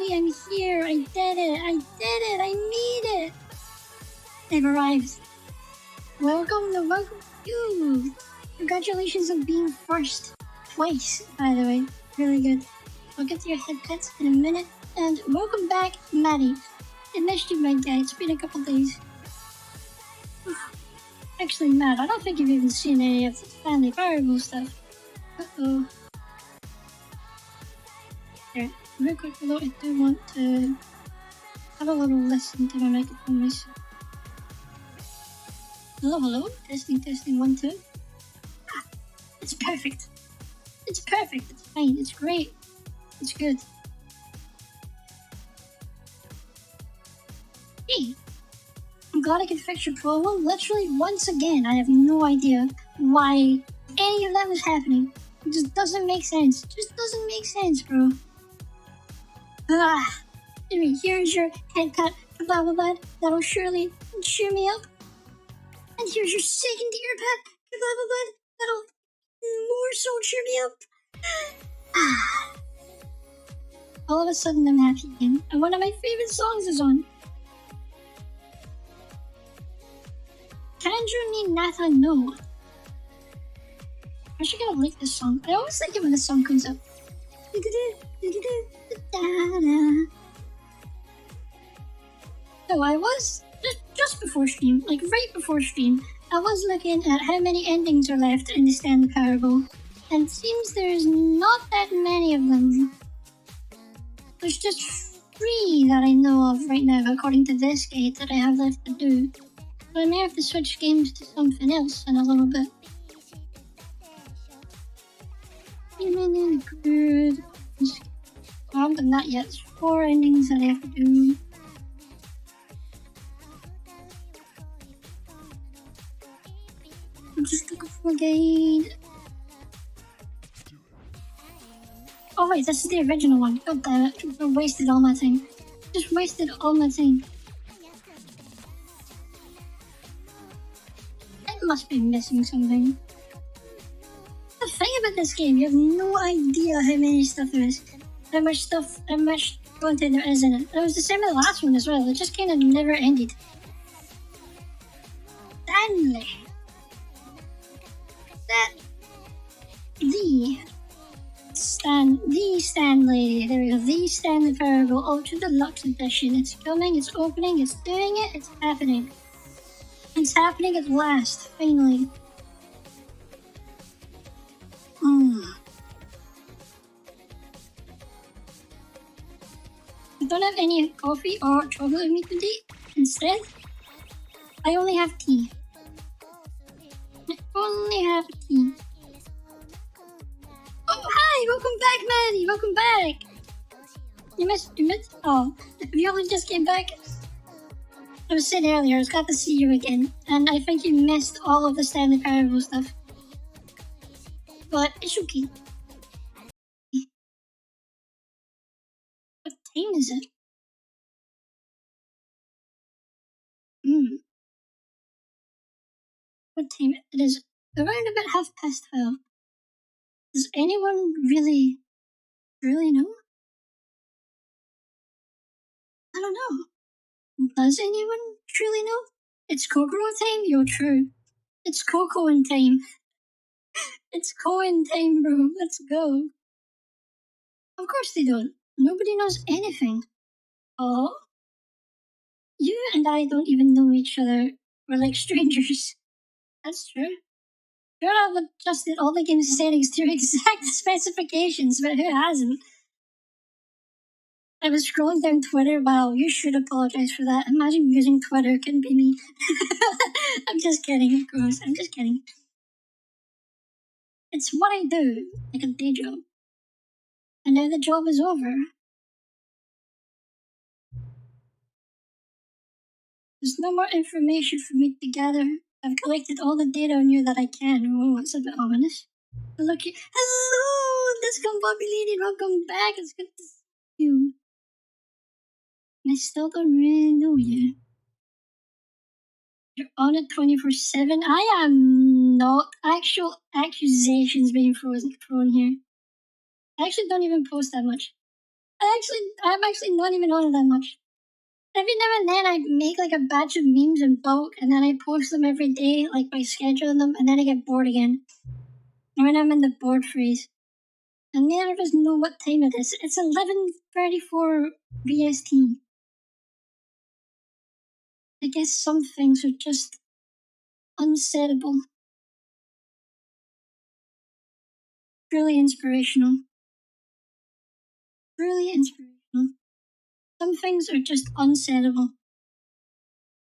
Finally, I'm here. I did it. I did it. I made it. I've arrived. Welcome to you. Congratulations on being first. Twice, by the way. Really good. I'll get to your headcuts in a minute. And welcome back, Maddie. I missed you, my guy. It's been a couple days. Actually, Matt, I don't think you've even seen any of the Stanley Parable stuff. Uh-oh. Alright, real quick though, I do want to have a little listen to my microphone myself. Hello, hello. Testing, 1, 2. Ah, it's perfect. It's perfect. It's fine. It's great. It's good. Hey, I'm glad I could fix your problem. Literally, once again, I have no idea why any of that was happening. It just doesn't make sense. It just doesn't make sense, bro. Anyway, here's your head cut, blah blah blah. That'll surely cheer me up. And here's your second ear pat, blah blah blah. That'll more so cheer me up. All of a sudden, I'm happy again, and one of my favorite songs is on. Kanju ni Nata no. I should get like this song. I always like it when this song comes up. So I was just before stream, like right before stream, I was looking at how many endings are left in the Stanley Parable, and it seems there's not that many of them. There's just 3 that I know of right now, according to this gate, that I have left to do. So I may have to switch games to something else in a little bit. Good. I haven't done that yet. There's 4 endings that I have to do. I'm just looking for a guide. Oh wait, this is the original one. God damn it. I wasted all my time. Just wasted all my time. I must be missing something. The thing about this game, you have no idea how many stuff there is. How much content there is in it. It was the same with the last one as well. It just kind of never ended. Stanley. The Stanley. There we go. The Stanley Parable Ultra Deluxe Edition. It's coming. It's opening. It's doing it. It's happening. It's happening at last. Finally. I don't have any coffee or chocolate with me today. Instead, I only have tea. Oh, hi! Welcome back, Maddie! Welcome back! You missed? Oh, you only just came back? I was saying earlier, I was glad to see you again, and I think you missed all of the Stanley Parable stuff. But it's okay. What time is it? What time? It is around about 12:30. Does anyone really know? I don't know. Does anyone truly know? It's Kokoro time? Yo, true. It's Coco in time. It's Ko in time, bro. Let's go. Of course they don't. Nobody knows anything. Oh? You and I don't even know each other. We're like strangers. That's true. Sure, I've adjusted all the game's settings to exact specifications, but who hasn't? I was scrolling down Twitter. Wow, you should apologize for that. Imagine using Twitter. Couldn't be me. I'm just kidding, of course. I'm just kidding. It's what I do, like a day job. And now the job is over. There's no more information for me to gather. I've collected all the data on you that I can. Oh, it's a bit ominous. Look here. Hello, discombobulated. Welcome back. It's good to see you. I still don't really know you. You're on it 24/7. I am not. Actual accusations being thrown here. I actually don't even post that much. I'm actually not even on it that much. Every now and then I make like a batch of memes in bulk and then I post them every day, like by scheduling them, and then I get bored again. And when I'm in the bored freeze. And neither of us know what time it is. It's 11:34 VST. I guess some things are just unsaidable. Truly inspirational. Truly inspirational. Some things are just unsaidable.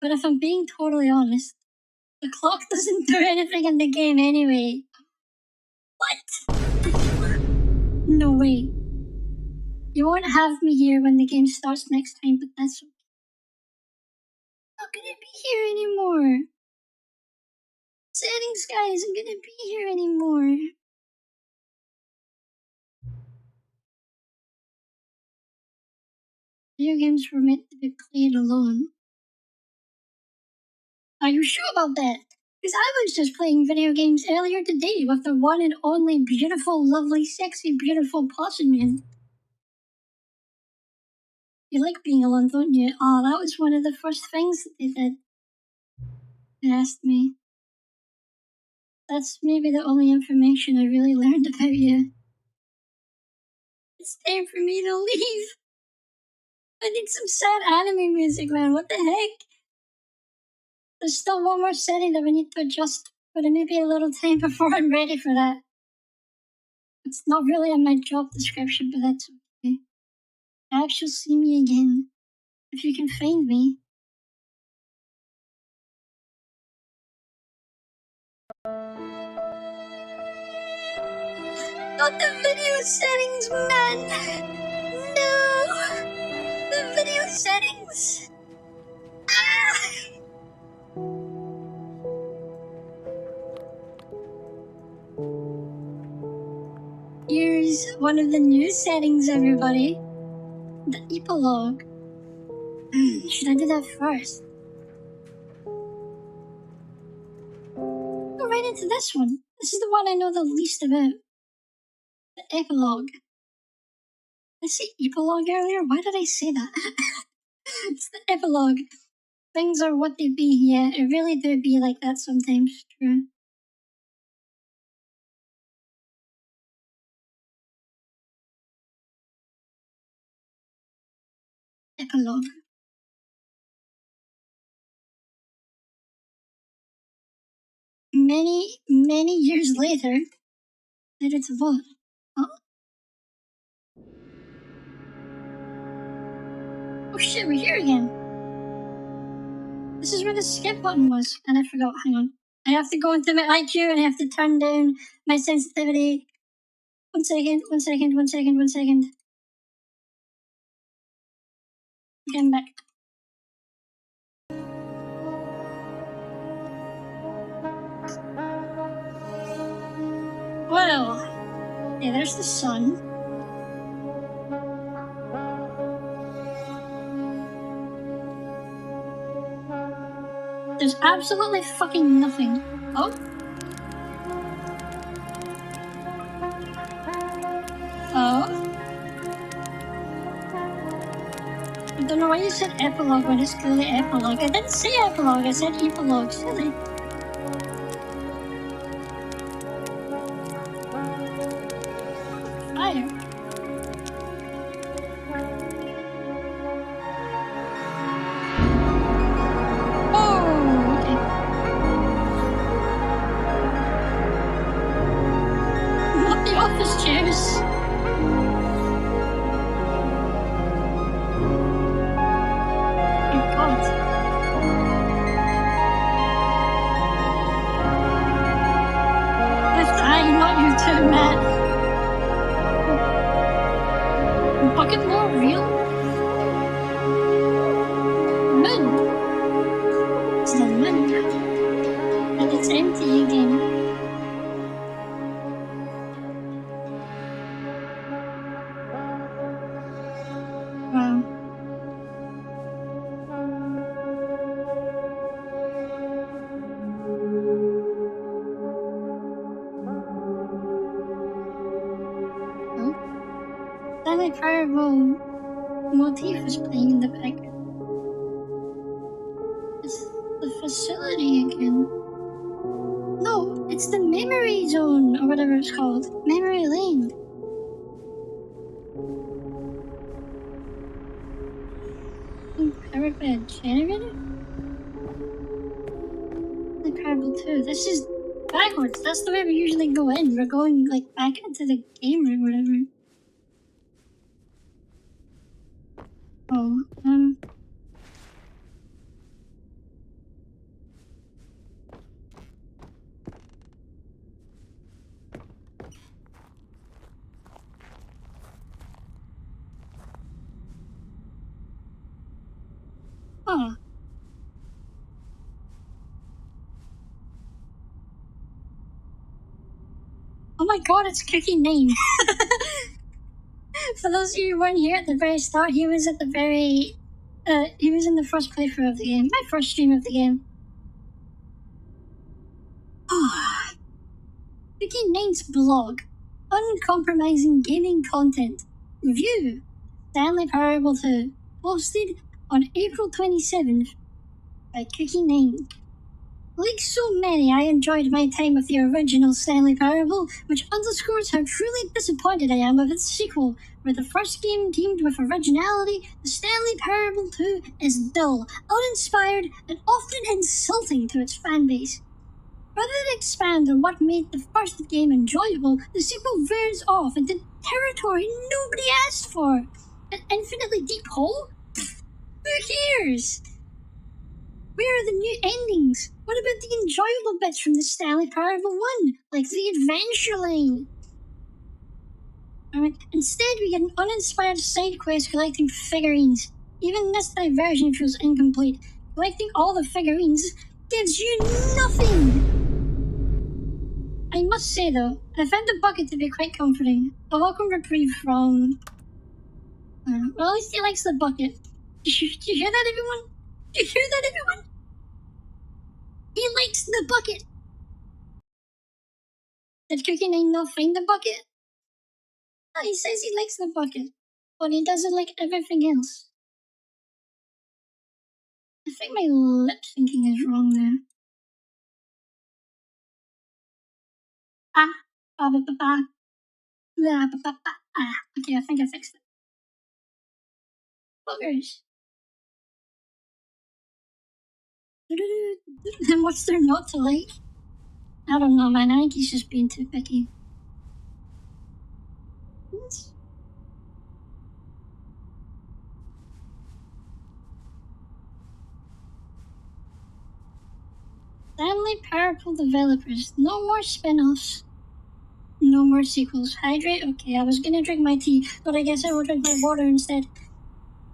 But if I'm being totally honest, the clock doesn't do anything in the game anyway. What? No way. You won't have me here when the game starts next time, but that's okay. I'm not gonna be here anymore. Settings guy isn't gonna be here anymore. Video games were meant to be played alone. Are you sure about that? Because I was just playing video games earlier today with the one and only beautiful, lovely, sexy, beautiful Possum Man. You like being alone, don't you? Oh, that was one of the first things that they did. They asked me. That's maybe the only information I really learned about you. It's time for me to leave. I need some sad anime music, man. What the heck? There's still one more setting that we need to adjust, but it may be a little time before I'm ready for that. It's not really in my job description, but that's okay. Perhaps you'll see me again, if you can find me. Not the video settings, man! No! The video settings! Ah! Here's one of the new settings, everybody. The epilogue. Should I do that first? Go right into this one. This is the one I know the least about. The epilogue. Did I say epilogue earlier? Why did I say that? It's the epilogue. Things are what they be, yeah. It really do be like that sometimes, true. Epilogue. Many years later. Later to what? Huh? Oh shit, we're here again. This is where the skip button was, and I forgot. Hang on. I have to go into my IQ and I have to turn down my sensitivity. 1 second, 1 second, 1 second, 1 second. Okay, I'm back. Well, yeah, there's the sun. There's absolutely fucking nothing. Oh? Oh? I don't know why you said epilogue when it's clearly epilogue. I didn't say epilogue, I said epilogue. Silly. Fire. Oh, okay. Not the office chairs. Oh god. Left eye, not you too, Matt. Bucket more real? Moon. It's the moon. And it's empty again. Wow. Oh? Stanley Parable motif was playing in the background. It's the facility again. No, it's the memory zone, or whatever it's called. Memory lane. Powered by a generator? The Parable 2. This is backwards. That's the way we usually go in. We're going, like, back into the game or whatever. Oh, oh. Oh my god, it's Cookie Name. For those of you who weren't here at the very start, he was at the very, he was in the first playthrough of the game. My first stream of the game. Cookie Name's blog. Uncompromising gaming content. Review. Stanley Parable 2. Posted on April 27th by Cookie Name. Like so many, I enjoyed my time with the original Stanley Parable, which underscores how truly disappointed I am with its sequel. Where the first game teamed with originality, the Stanley Parable 2 is dull, uninspired, and often insulting to its fanbase. Rather than expand on what made the first game enjoyable, the sequel veers off into territory nobody asked for. An infinitely deep hole? Who cares? Where are the new endings? What about the enjoyable bits from the Stanley Parable 1, like the adventure line? Instead, we get an uninspired side quest collecting figurines. Even this diversion feels incomplete. Collecting all the figurines gives you nothing! I must say though, I found the bucket to be quite comforting. A welcome reprieve from... well, at least he likes the bucket. Did you hear that, everyone? Did you hear that, everyone? He likes the bucket! Did Cookie Nine not find the bucket? Oh, he says he likes the bucket, but he doesn't like everything else. I think my lip syncing is wrong there. Okay, I think I fixed it. Buggers. Then what's there not to like? I don't know, man. I think he's just being too picky. Stanley Parable developers. No more spin-offs. No more sequels. Hydrate? Okay, I was gonna drink my tea, but I guess I will drink my water instead.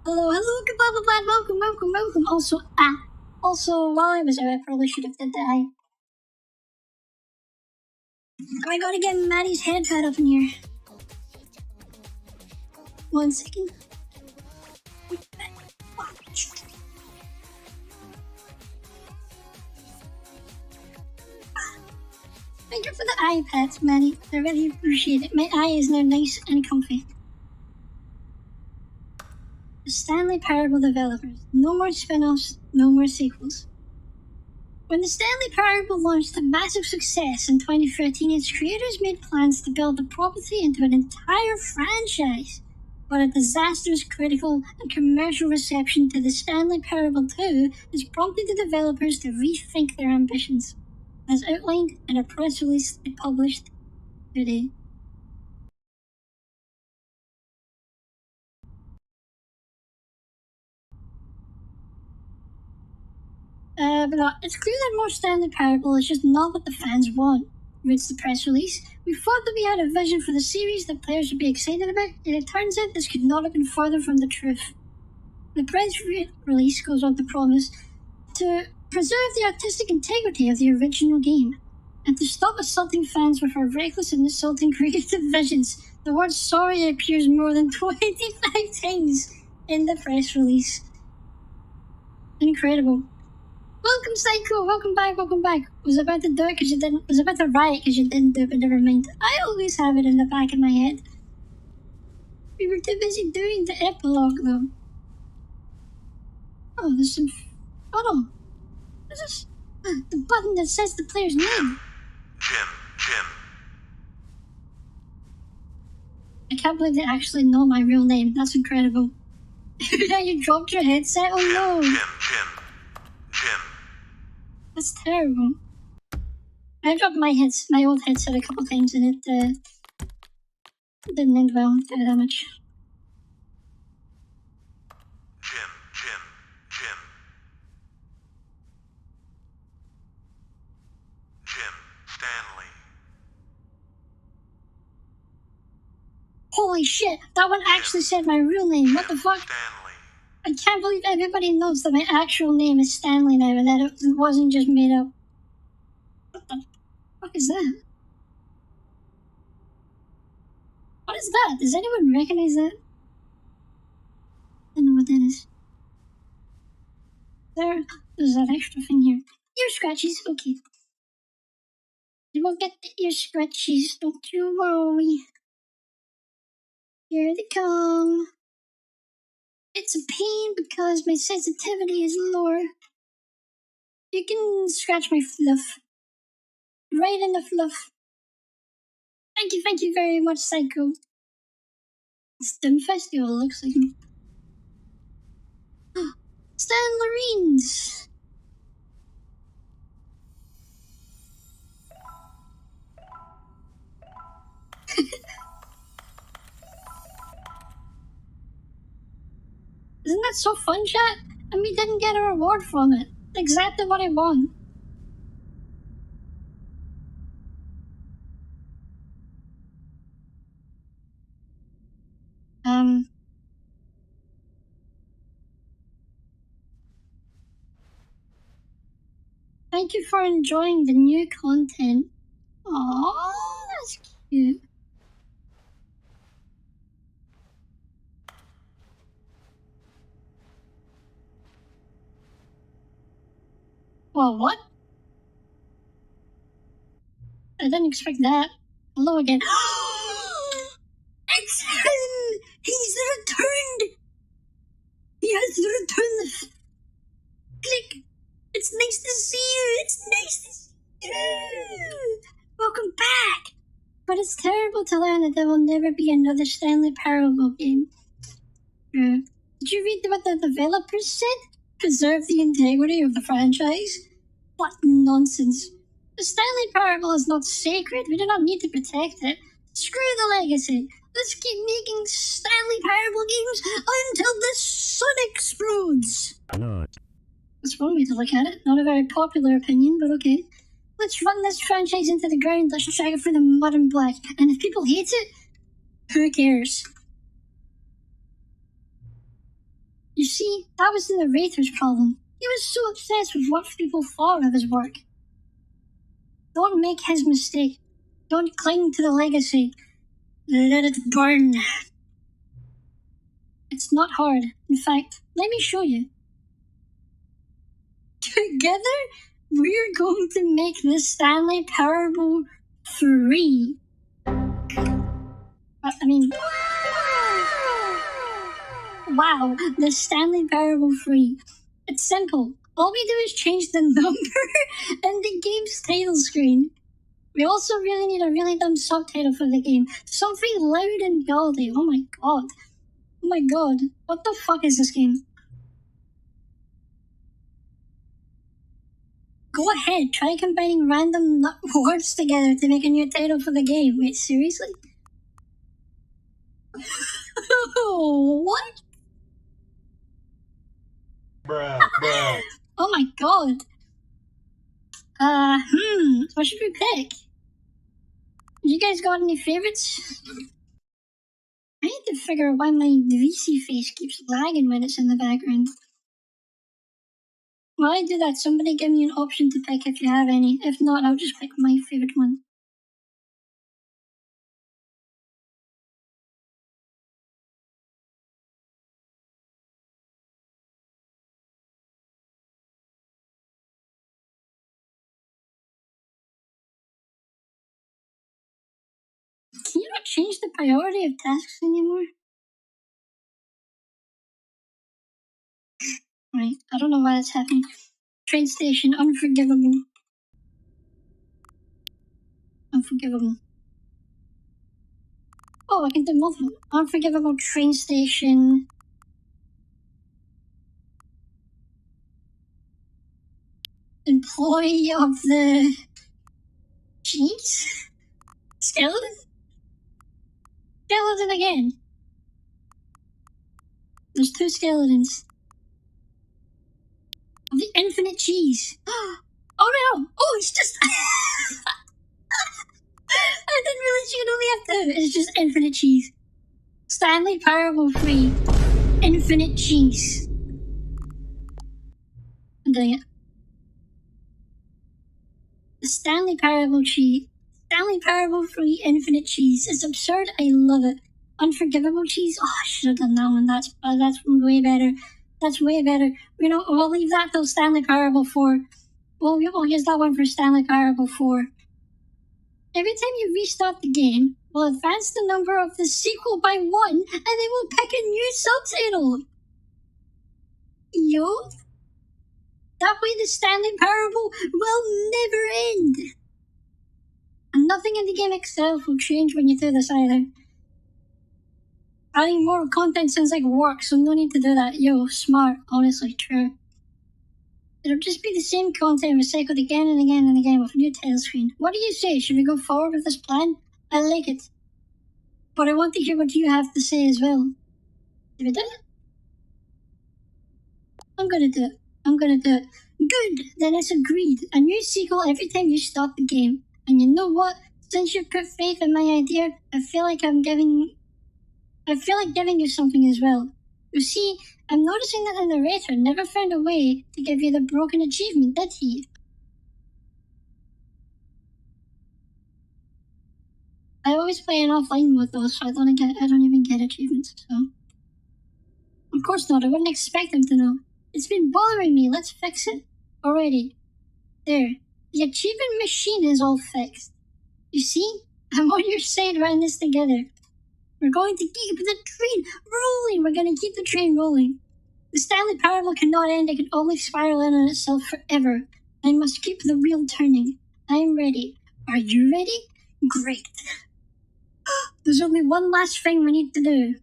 Hello, goodbye, welcome. Also, while I was there, I probably should have did that. I gotta get Maddie's head pad up in here. 1 second. Thank you for the eye pads, Maddie. I really appreciate it. My eye is now nice and comfy. The Stanley Parable developers. No more spin-offs, no more sequels. When the Stanley Parable launched to massive success in 2013, its creators made plans to build the property into an entire franchise. But a disastrous critical and commercial reception to the Stanley Parable 2 has prompted the developers to rethink their ambitions, as outlined in a press release they published today. But it's clear that more Stanley Parable is just not what the fans want, reads the press release. We thought that we had a vision for the series that players would be excited about, and it turns out this could not have been further from the truth. The press release goes on to promise to preserve the artistic integrity of the original game, and to stop assaulting fans with our reckless and insulting creative visions. The word sorry appears more than 25 times in the press release. Incredible. Welcome, Psycho. Welcome back. Was about to do it because you didn't. Was about to riot because you didn't do it, but never mind. I always have it in the back of my head. We were too busy doing the epilogue, though. Oh, there's some... Oh, no. What's this? The button that says the player's name. Jim. I can't believe they actually know my real name. That's incredible. You dropped your headset? Oh, no. Jim. That's terrible. I dropped my old headset a couple times and it didn't end well. Did damage. Jim. Stanley. Holy shit, that one actually said my real name. What the fuck? Stanley. I can't believe everybody knows that my actual name is Stanley now and that it wasn't just made up. What the fuck is that? What is that? Does anyone recognize that? I don't know what that is. There's that extra thing here. Ear scratches, okay. You won't get the ear scratches, don't you worry. Here they come. It's a pain because my sensitivity is lower. You can scratch my fluff. Right in the fluff. Thank you very much, Psycho. STEM Festival looks like me. Stan Loreens! Isn't that so fun, chat? And we didn't get a reward from it. Exactly what I want. Thank you for enjoying the new content. Aww, that's cute. Well, what? I didn't expect that. Hello again. It's him! He's returned! He has returned! Click! It's nice to see you! It's nice to see you! Welcome back! But it's terrible to learn that there will never be another Stanley Parable game. Did you read what the developers said? Preserve the integrity of the franchise? What nonsense. The Stanley Parable is not sacred. We do not need to protect it. Screw the legacy. Let's keep making Stanley Parable games until the sun explodes. That's one way to look at it. Not a very popular opinion, but okay. Let's run this franchise into the ground. Let's drag it through the mud and black. And if people hate it, who cares? You see, that was the narrator's problem. He was so obsessed with what people thought of his work. Don't make his mistake. Don't cling to the legacy. Let it burn. It's not hard. In fact, let me show you. Together, we're going to make the Stanley Parable 3. Wow, the Stanley Parable 3. It's simple. All we do is change the number and the game's title screen. We also really need a really dumb subtitle for the game. Something loud and gaudy. Oh my god. Oh my god. What the fuck is this game? Go ahead, try combining random words together to make a new title for the game. Wait, seriously? What? Bruh. Oh my god. What should we pick? You guys got any favorites? I need to figure out why my VC face keeps lagging when it's in the background. While I do that, somebody give me an option to pick if you have any. If not, I'll just pick my favorite one. Can you not change the priority of tasks anymore? Right, I don't know why that's happening. Train station, unforgivable. Unforgivable. Oh, I can do multiple. Unforgivable train station. Employee of the... Jeez? Skeleton? Skeleton again. There's two skeletons. Of the infinite cheese. Oh no! Oh, it's just... I didn't realize you could only have two. It's just infinite cheese. Stanley Parable Free. Infinite cheese. I'm doing it. The Stanley Parable cheese. Stanley Parable Free Infinite cheese. It's absurd. I love it. Unforgivable cheese. Oh, I should have done that one. That's way better. That's way better. You know, we'll leave that till Stanley Parable 4. We'll use that one for Stanley Parable 4. Every time you restart the game, we'll advance the number of the sequel by 1, and then we'll pick a new subtitle. Yo. That way the Stanley Parable will never end. And nothing in the game itself will change when you do this either. Adding more content sounds like work, so no need to do that. Yo, smart, honestly, true. It'll just be the same content recycled again and again and again with a new title screen. What do you say? Should we go forward with this plan? I like it. But I want to hear what you have to say as well. Did we do it? I'm gonna do it. I'm gonna do it. Good, then it's agreed. A new sequel every time you start the game. And you know what? Since you put faith in my idea, I feel like giving you something as well. You see, I'm noticing that the narrator never found a way to give you the broken achievement, did he? I always play an offline mode though, so I don't even get achievements, so. Of course not, I wouldn't expect them to know. It's been bothering me, let's fix it. Already. There. The achievement machine is all fixed. You see? I'm on your side running this together. We're going to keep the train rolling. We're going to keep the train rolling. The Stanley Parable cannot end. It can only spiral in on itself forever. I must keep the wheel turning. I'm ready. Are you ready? Great. There's only one last thing we need to do.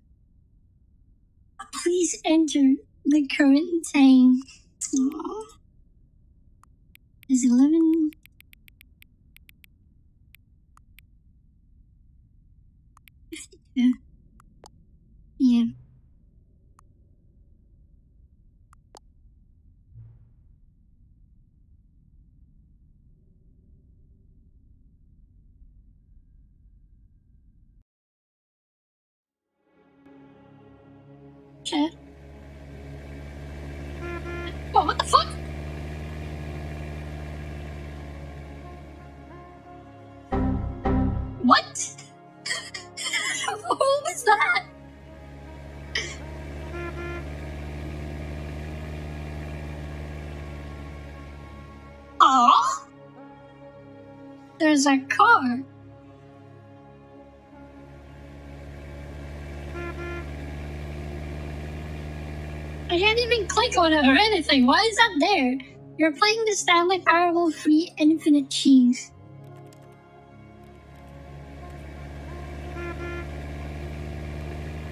Please enter the current time. Aww. Is 11... Yeah. Chat. Oh, what the fuck? What? What was that? Aww. There's a car. I can't even click on it or anything. Why is that there? You're playing the Stanley Parable Free Infinite Cheese.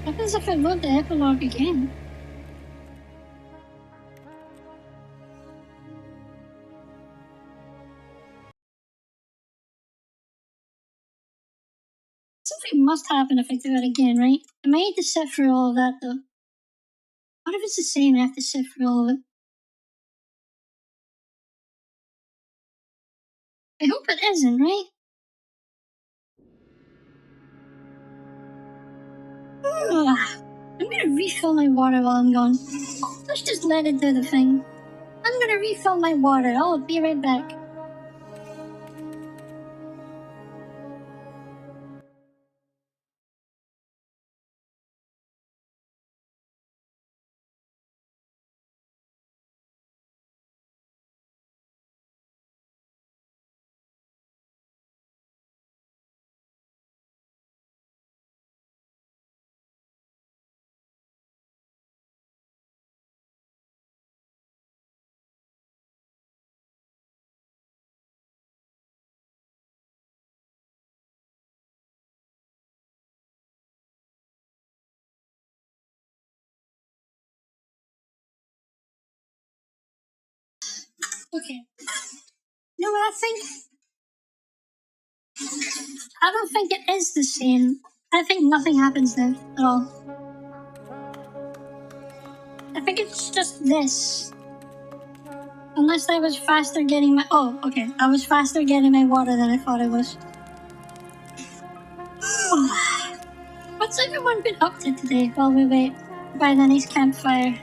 What happens if I load the epilogue again? Something must happen if I do it again, right? I might need to sit through all of that though. What if it's the same and I have to sit through all of it? I hope it isn't, right? I'm gonna refill my water while I'm gone. Let's just let it do the thing. I'm gonna refill my water. I'll be right back. Okay. You know what I think? I don't think it is the same. I think nothing happens there at all. I think it's just this. Unless I was faster getting my... Oh, okay. I was faster getting my water than I thought I was. What's everyone been up to today while we wait by the nice campfire?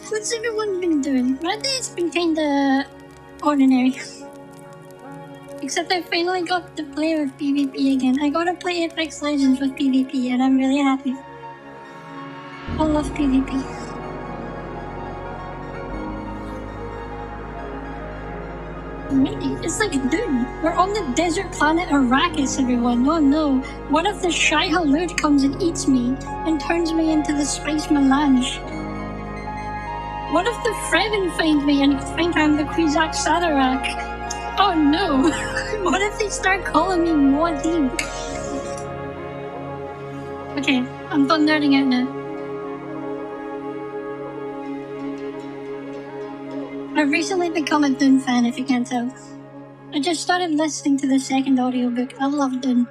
What's everyone been doing? My day's been kinda ordinary. Except I finally got to play with PvP again. I got to play Apex Legends with PvP and I'm really happy. I love PvP. Really? It's like, dude, we're on the desert planet Arrakis, everyone. Oh no. What if the Shai Halud comes and eats me and turns me into the Spice Melange? What if the Fremen find me and think I'm the Kwisatz Haderach? Oh no. What if they start calling me Muad'Dib? Okay, I'm done nerding out now. I've recently become a Dune fan, if you can't tell. I just started listening to the second audiobook. I love Dune.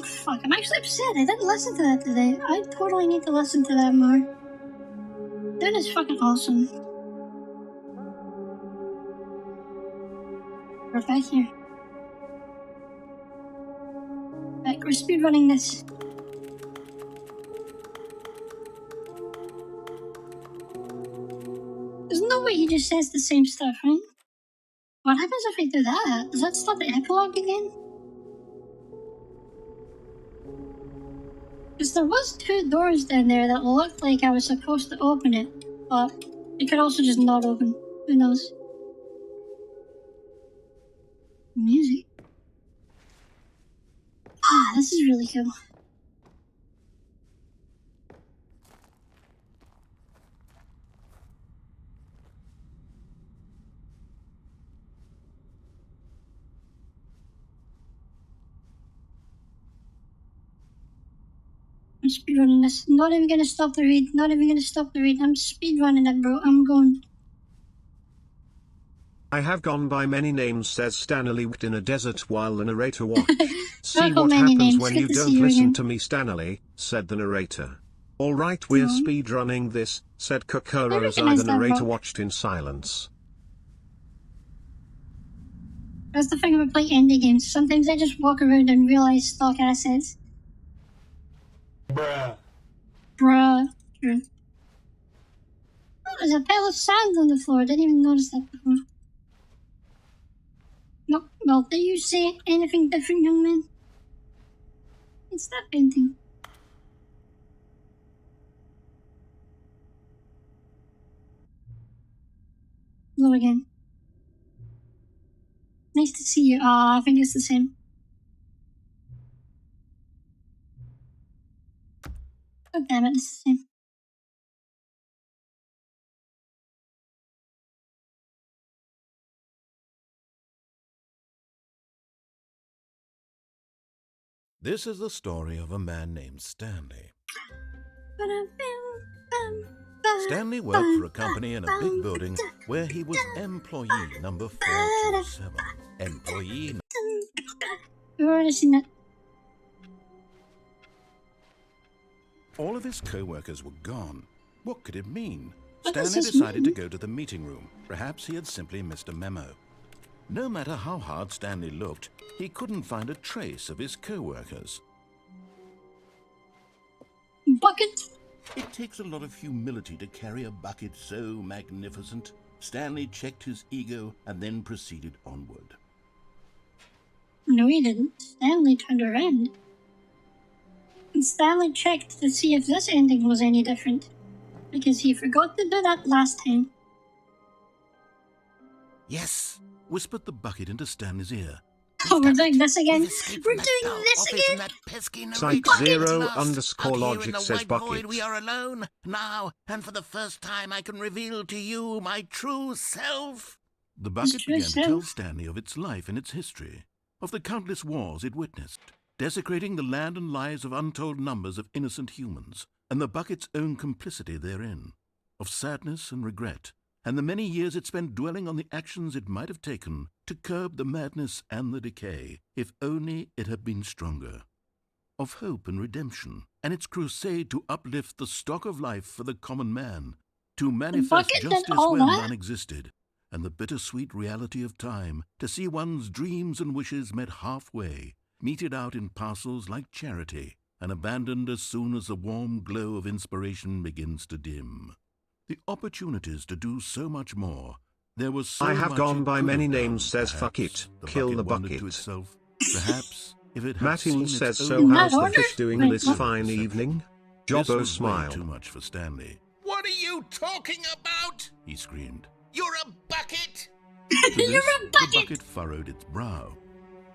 Fuck, I'm actually upset. I didn't listen to that today. I totally need to listen to that more. Dune is fucking awesome. We're back here. Back, we're speedrunning this. There's no way he just says the same stuff, right? What happens if I do that? Does that start the epilogue again? Because there was 2 doors down there that looked like I was supposed to open it, but it could also just not open. Who knows? Music. Ah, this is really cool. I'm speedrunning this. Not even gonna stop the read. Not even gonna stop the read. I'm speedrunning it, bro. I'm going. I have gone by many names, says Stanley in a desert while the narrator watched. See Not what many happens names. when Good you to see don't you listen again. to me, Stanley, said the narrator. Alright, we're speedrunning this, said Kokoro as recognize the that narrator rock. watched in silence. That's the thing about playing indie games. Sometimes I just walk around and realize stock assets. Bruh. Bruh. True. Oh, there's a pile of sand on the floor. Didn't even notice that before. No, well, do you say anything different, young man? It's that painting. Hello again. Nice to see you. Ah, I think it's the same. God damn it, it's the same. This is the story of a man named Stanley. Stanley worked for a company in a big building where he was employee number 427. Employee. We've already seen that. All of his co-workers were gone. What could it mean? What does Stanley this decided to mean? go to the meeting room. Perhaps he had simply missed a memo. No matter how hard Stanley looked, he couldn't find a trace of his co-workers. Bucket. It takes a lot of humility to carry a bucket so magnificent. Stanley checked his ego and then proceeded onward. No, he didn't. Stanley turned around. And Stanley checked to see if this ending was any different. Because he forgot to do that last time. Yes, whispered the bucket into Stanley's ear. Oh, we're doing this again. We're doing this again. Site 0_logic says bucket. We are alone now, and for the first time I can reveal to you my true self. The bucket true began to self? tell Stanley of its life and its history, of the countless wars it witnessed, desecrating the land and lives of untold numbers of innocent humans. and the bucket's own complicity therein, of sadness and regret, and the many years it spent dwelling on the actions it might have taken to curb the madness and the decay, if only it had been stronger, of hope and redemption, and its crusade to uplift the stock of life for the common man, to manifest justice where none existed, and the bittersweet reality of time, to see one's dreams and wishes met halfway, meted out in parcels like charity, and abandoned as soon as the warm glow of inspiration begins to dim. The opportunities to do so much more. There was so I have much gone it by could many have names, done. says fuck it, kill the wondered bucket. to itself, perhaps if it had Matting seen says, its so own how's the order? fish doing Wait, this what? fine evening? This Jobbo was way smiled. too much for Stanley. What are you talking about? He screamed. You're a bucket? To this, You're a the bucket! bucket furrowed its brow.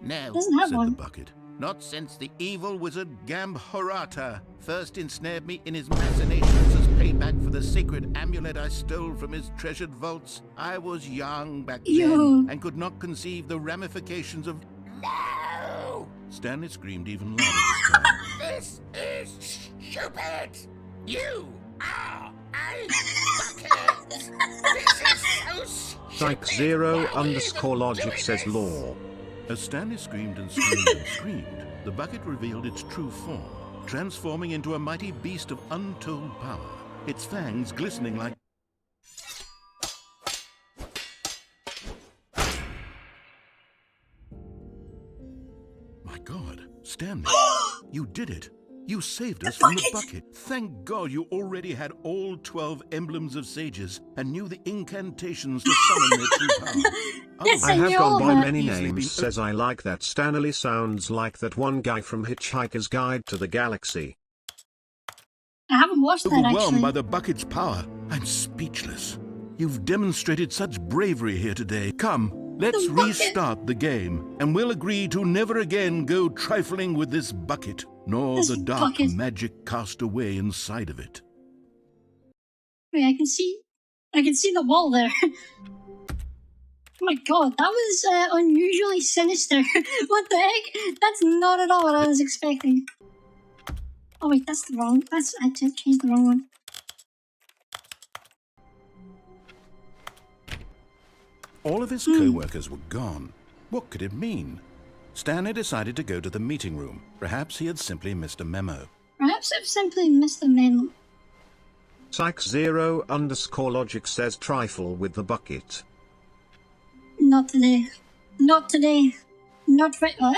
No, Doesn't have Said the one. bucket. not since the evil wizard Gambhorata first ensnared me in his machinations as payback for the sacred amulet I stole from his treasured vaults. I was young back then Yo. and could not conceive the ramifications of... No! Stanley screamed even louder this time. This is stupid! You are a bucket! This is so stupid! Psych zero Why are you underscore logic doing says this? law. As Stanley screamed and screamed and screamed, the bucket revealed its true form, transforming into a mighty beast of untold power, its fangs glistening like... My God, Stanley, you did it. You saved us from the bucket. Thank God you already had all 12 emblems of sages and knew the incantations to summon their true power. Yes, I have knew gone all by that. many Easily been names, says I like that. Stanley sounds like that one guy from Hitchhiker's Guide to the Galaxy. I haven't watched that Overwhelmed actually. by the bucket's power, I'm speechless. You've demonstrated such bravery here today. Come, let's The bucket. restart the game, and we'll agree to never again go trifling with this bucket, nor This the dark bucket. magic cast away inside of it. Wait, I can see the wall there. Oh my God, that was unusually sinister. What the heck? That's not at all what I was expecting. Oh wait, that's the wrong. I just changed the wrong one. All of his co-workers were gone. What could it mean? Stanley decided to go to the meeting room. Perhaps he had simply missed a memo. Perhaps I've simply missed the memo. Psych zero underscore logic says trifle with the bucket. Not today. Not today. Not right. What?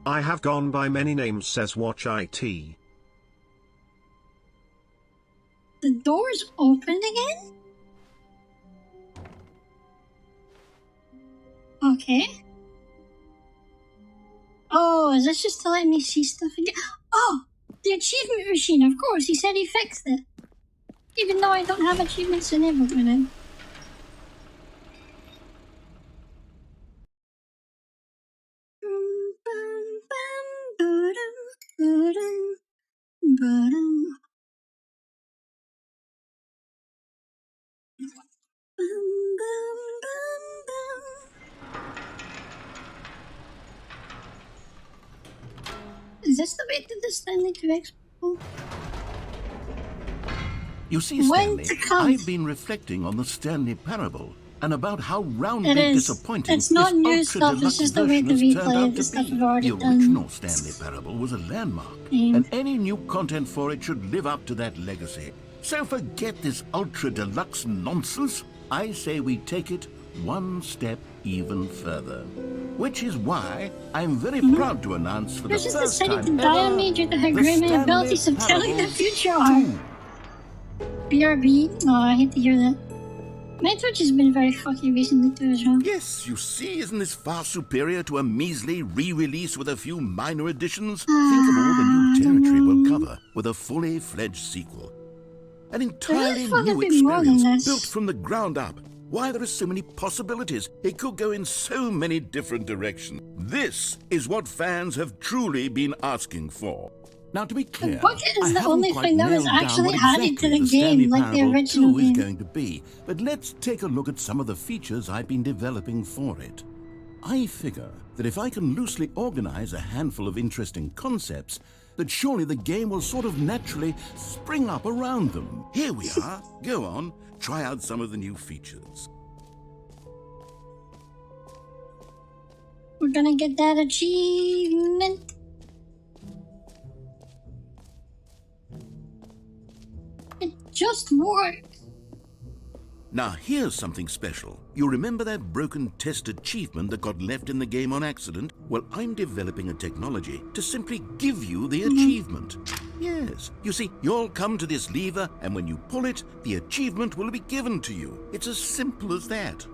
I have gone by many names, says watch IT. The door's opened again? Okay. Oh, is this just to let me see stuff again? Oh, the achievement machine, of course. He said he fixed it. Even though I don't have achievements enabled with it. Is this the way to the Stanley to Expo? You see, When Stanley, to come? I've been reflecting on the Stanley parable and about how roundly It is. disappointing It's not this new stuff, ultra-deluxe it's just a way version to has turned replay out the to stuff be. we've already The done. original Stanley parable was a landmark, Mm. and any new content for it should live up to that legacy. So forget this ultra-deluxe nonsense. I say we take it one step even further. Which is why I'm very proud to announce for They're the just first deciding to time die on ever, me due to how the great my Stanley abilities of telling the Parable future are. 2. BRB? Oh, I hate to hear that. My Twitch has been very fucky recently too as well. Yes, you see, isn't this far superior to a measly re-release with a few minor additions? Think of all the new territory we'll cover with a fully fledged sequel. An entirely thought new there'd be more than experience, this. built from the ground up. Why, there are so many possibilities. It could go in so many different directions. This is what fans have truly been asking for. Now, to be clear, bucket is I the haven't only quite thing that was nailed down actually what added exactly to the Stanley game, like the Parable original 2 game. is going to be. But let's take a look at some of the features I've been developing for it. I figure that if I can loosely organize a handful of interesting concepts, that surely the game will sort of naturally spring up around them. Here we are. Go on, try out some of the new features. We're gonna get that achievement. It just worked. Now here's something special. You remember that broken test achievement that got left in the game on accident? Well, I'm developing a technology to simply give you the achievement. Yes, you see, you'll come to this lever, and when you pull it, the achievement will be given to you. It's as simple as that.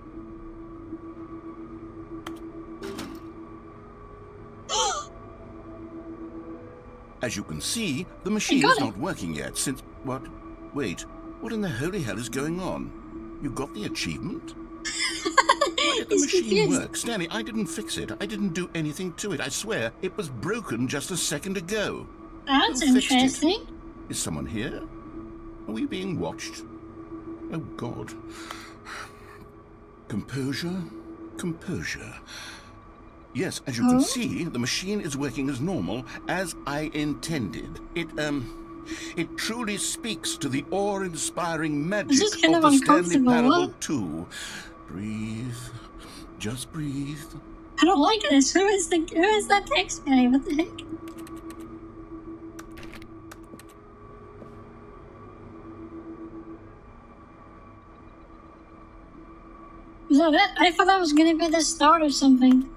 As you can see, the machine is not working yet since... What? Wait, what in the holy hell is going on? You got the achievement? Why did the machine work? Stanley, I didn't fix it. I didn't do anything to it. I swear, it was broken just a second ago. That's interesting. Is someone here? Are we being watched? Oh, God. Composure, composure. Yes, as you can see, the machine is working as normal, as I intended. It truly speaks to the awe-inspiring magic of the Stanley Parable 2. Breathe. Just breathe. I don't like this. Who is that text guy? What the heck? Was that it? I thought that was gonna be the start of something.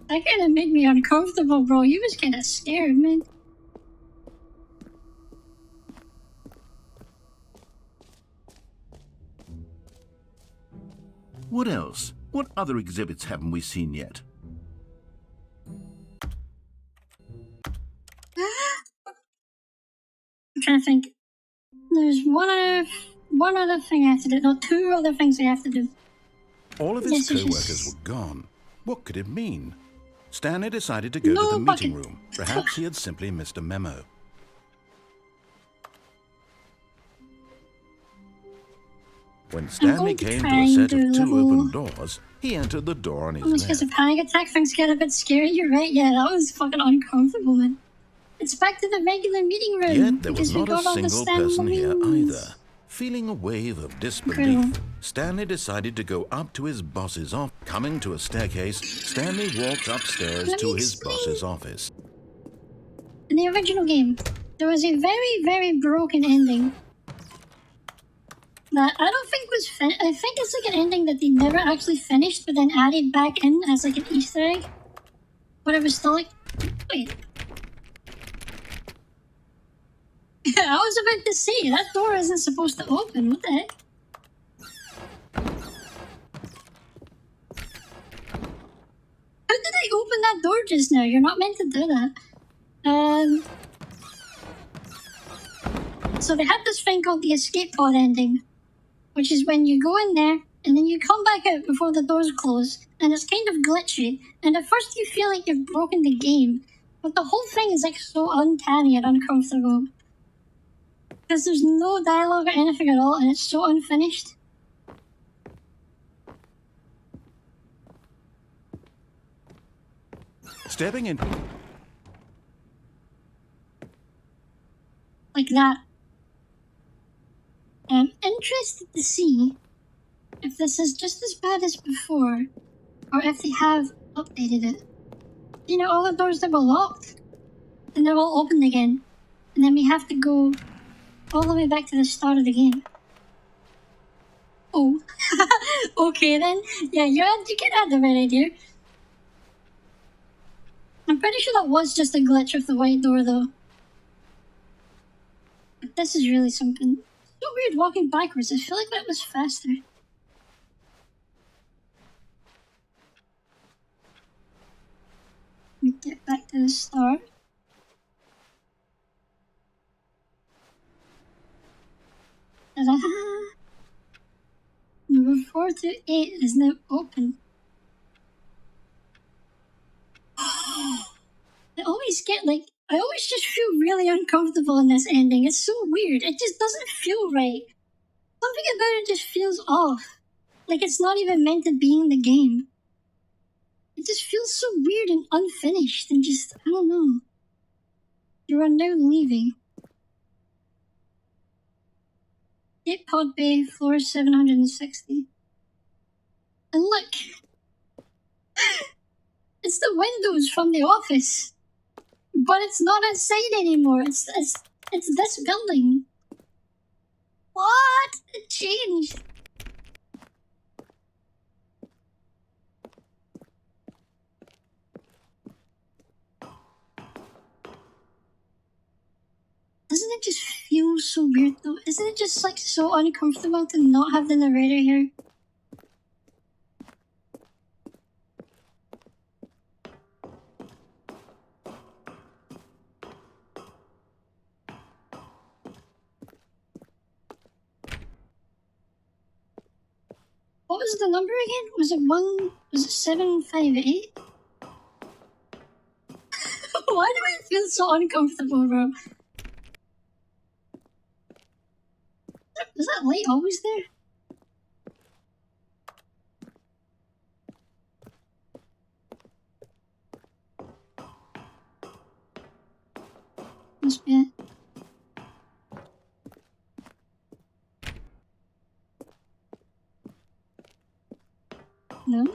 That kinda made me uncomfortable, bro. You was kinda scared, man. What else? What other exhibits haven't we seen yet? I'm trying to think. There's one other thing I have to do. No, two other things I have to do. All of his co-workers were gone. What could it mean? Stanley decided to go to the meeting room. Perhaps he had simply missed a memo. When Stanley came to a set of two open doors, he entered the door on his left. Because of panic attack, things get a bit scary. You're right, yeah, that was fucking uncomfortable, man. It's back to the regular meeting room. Yet there was not a single person here either. Feeling a wave of disbelief, Stanley decided to go up to his boss's office. Coming to a staircase, Stanley walked upstairs to his boss's office. In the original game, there was a very, very broken ending that I don't think was I think it's like an ending that they never actually finished, but then added back in as like an Easter egg. But it was still like, wait. I was about to say, that door isn't supposed to open, what the heck? How did I open that door just now? You're not meant to do that. So they had this thing called the escape pod ending, which is when you go in there, and then you come back out before the doors close, and it's kind of glitchy, and at first you feel like you've broken the game, but the whole thing is like so uncanny and uncomfortable. Because there's no dialogue or anything at all, and it's so unfinished. Stepping in. Like that. I'm interested to see if this is just as bad as before, or if they have updated it. You know, all the doors that were locked, and they're all opened again, and then we have to go all the way back to the start of the game. Oh. Okay then. Yeah, you can add the right idea. I'm pretty sure that was just a glitch of the white door though. But this is really something. So weird walking backwards. I feel like that was faster. We get back to the start. Number 4 to 8 is now open. I always just feel really uncomfortable in this ending. It's so weird. It just doesn't feel right. Something about it just feels off. Like it's not even meant to be in the game. It just feels so weird and unfinished and just, I don't know. You are now leaving. Gate pod bay, floor 760. And look! It's the windows from the office. But it's not outside anymore. It's this building. What? It changed. Doesn't it just feel so weird though? Isn't it just like so uncomfortable to not have the narrator here? What was the number again? Was it 758? Why do I feel so uncomfortable, bro? Was that light always there? Must be it. No?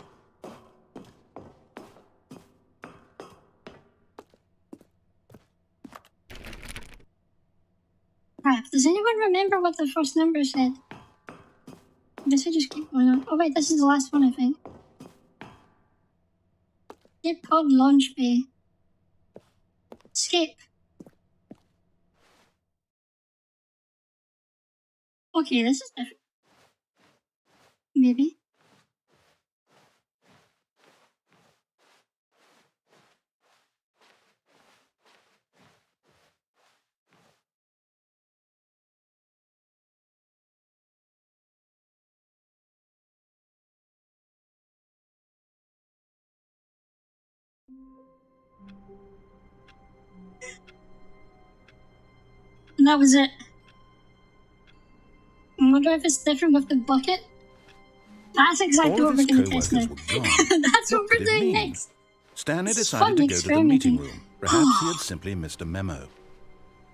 Crap, does anyone remember what the first number said? I guess I just keep going on. Oh wait, this is the last one I think. Escape pod launch bay. Escape. Okay, this is different. Maybe. And that was it. I wonder if it's different with the bucket. That's exactly All what of we're his gonna test now. co-workers were gone. That's what What we're could it doing mean? next. Stanley It's decided fun to go to the meeting experimenting. room. Perhaps he had simply missed a memo.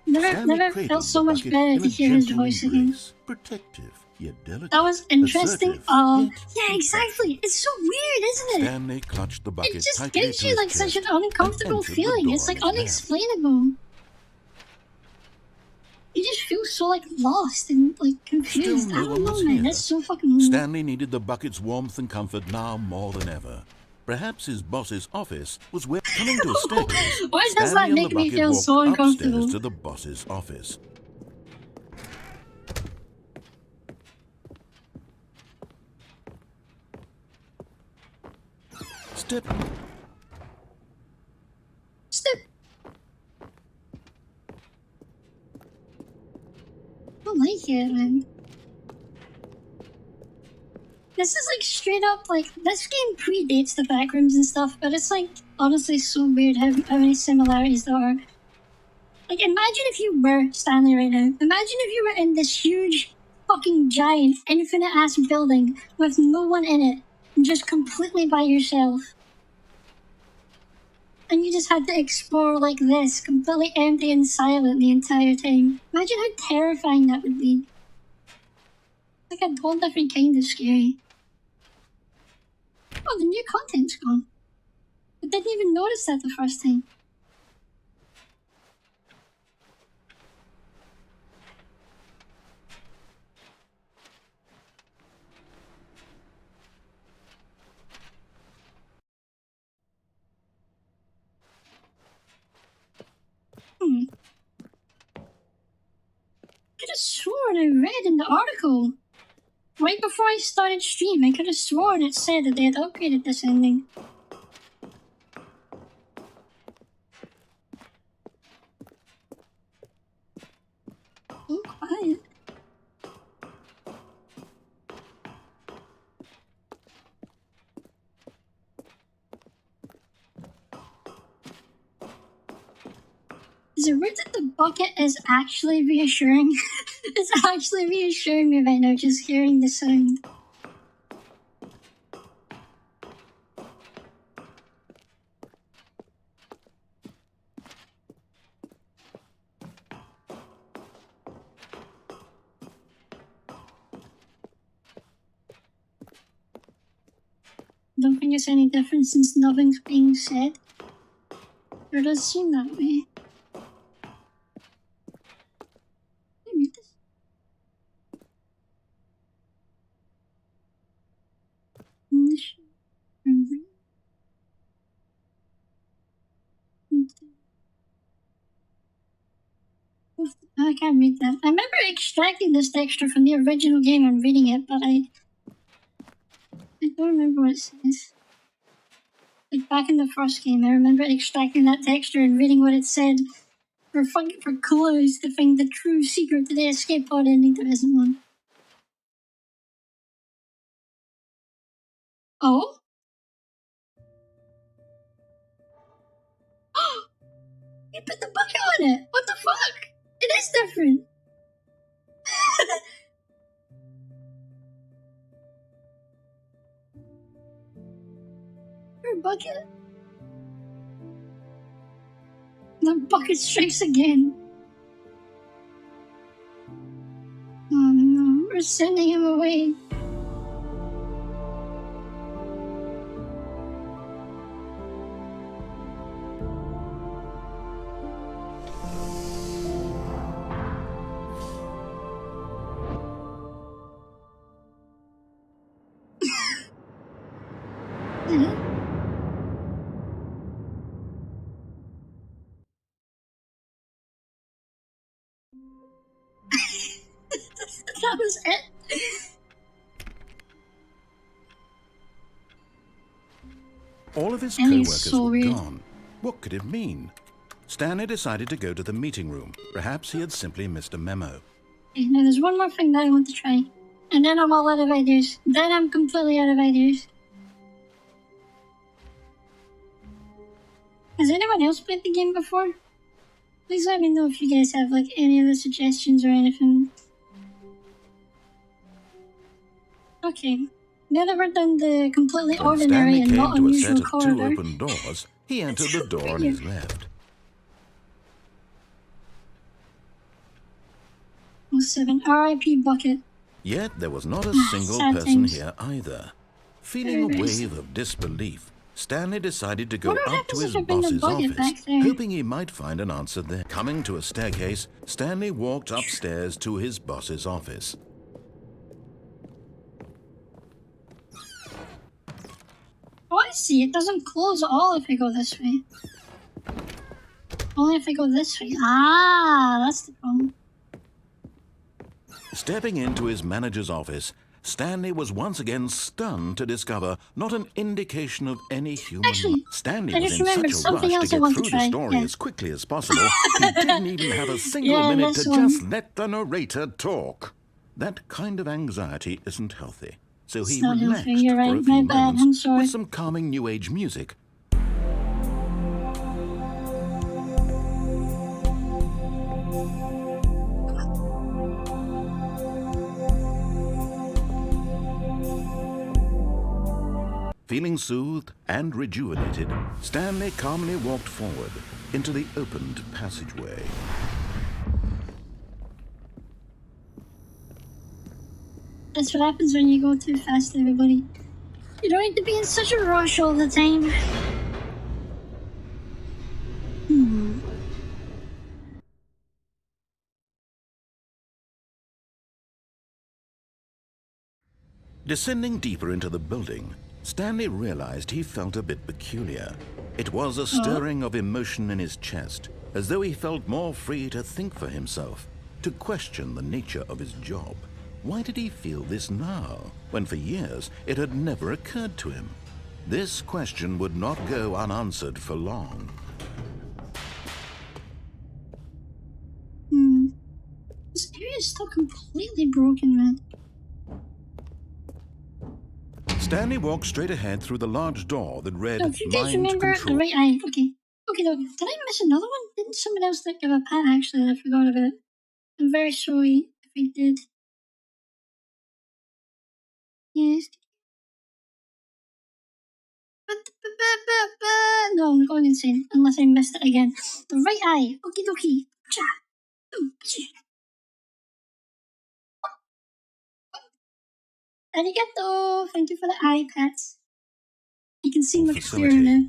Never Stanley felt so cradled much the bucket better in to a hear his gentle voice again. embrace, protective yet delicate. That was interesting. Assertive, yet Yeah, exactly. It's so weird, isn't it? Stanley clutched the bucket It just tightly gives to you his like such chest an uncomfortable and entered the feeling. door It's like on his left. unexplainable. You just feel so like lost and like confused. Still I no don't one know, was man. here. That's so fucking weird. Stanley needed the bucket's warmth and comfort now more than ever. Perhaps his boss's office was where, coming to a staircase, Why does Stanley that and make the me bucket feel walked so upstairs uncomfortable? to the boss's office. Step. Step. I don't like it, man. This is like straight up like this game predates the backrooms and stuff, but it's like honestly so weird how many similarities there are. Like imagine if you were Stanley right now. Imagine if you were in this huge, fucking giant, infinite ass building with no one in it, and just completely by yourself. And you just had to explore like this, completely empty and silent the entire time. Imagine how terrifying that would be. Like a whole different kind of scary. Oh, the new content's gone. I didn't even notice that the first time. Could have sworn I read in the article. Right before I started stream, I could have sworn it said that they had upgraded this ending. So quiet. Is it weird that the bucket is actually reassuring? It's actually reassuring me right now just hearing the sound. Don't think it's any different since nothing's being said. It does seem that way. Let me read this. I can't read that. I remember extracting this texture from the original game and reading it, but I don't remember what it says. Like back in the first game, I remember extracting that texture and reading what it said for clues to find the true secret to the escape pod ending there isn't one. Oh? You put the bucket on it! What the fuck? It is different! Your bucket. The bucket strikes again. Oh no, we're sending him away. That was it. All of his Stanley's co-workers so were weird. gone. What could it mean? Stanley decided to go to the meeting room. Perhaps he had simply missed a memo. Okay, now there's one more thing that I want to try. And then I'm all out of ideas. Then I'm completely out of ideas. Has anyone else played the game before? Please let me know if you guys have like any other suggestions or anything. Okay. Now that we're done the completely When ordinary Stanley and not came to a set unusual of corridor. two open doors, he entered the door on his left. 07 R.I.P. Bucket. Yet there was not a single Sad person things. here either. Feeling a wave of disbelief, Stanley decided to go What up happens to if his I bring the boss's bucket office, back there? hoping he might find an answer there. Coming to a staircase, Stanley walked upstairs to his boss's office. Oh, I see. It doesn't close at all if I go this way. Only if I go this way. Ah, that's the problem. Stepping into his manager's office, Stanley was once again stunned to discover not an indication of any human Actually, life. Stanley I was just in remembered such a something rush to else I get want to through the try. story Yeah. as quickly as possible, he didn't even have a single Yeah, minute this to one. just let the narrator talk. That kind of anxiety isn't healthy, so It's he not relaxed healthy, you're for right. a few My bad, I'm moments sorry. with some calming New Age music. Feeling soothed and rejuvenated, Stanley calmly walked forward into the opened passageway. That's what happens when you go too fast, everybody. You don't need to be in such a rush all the time. Descending deeper into the building, Stanley realized he felt a bit peculiar. It was a stirring of emotion in his chest, as though he felt more free to think for himself, to question the nature of his job. Why did he feel this now, when for years it had never occurred to him? This question would not go unanswered for long. This area is still completely broken, man. Stanley walked straight ahead through the large door that read So if you guys Mind remember the Control. right eye, okay. Okay, did I miss another one? Didn't someone else think of a pat actually that I forgot about? I'm very sorry if I did. Yes. No, I'm going insane unless I missed it again. The right eye. Okie dokie. Cha. Arigato. Thank you for the eye pats. I can see much facility. clearer now.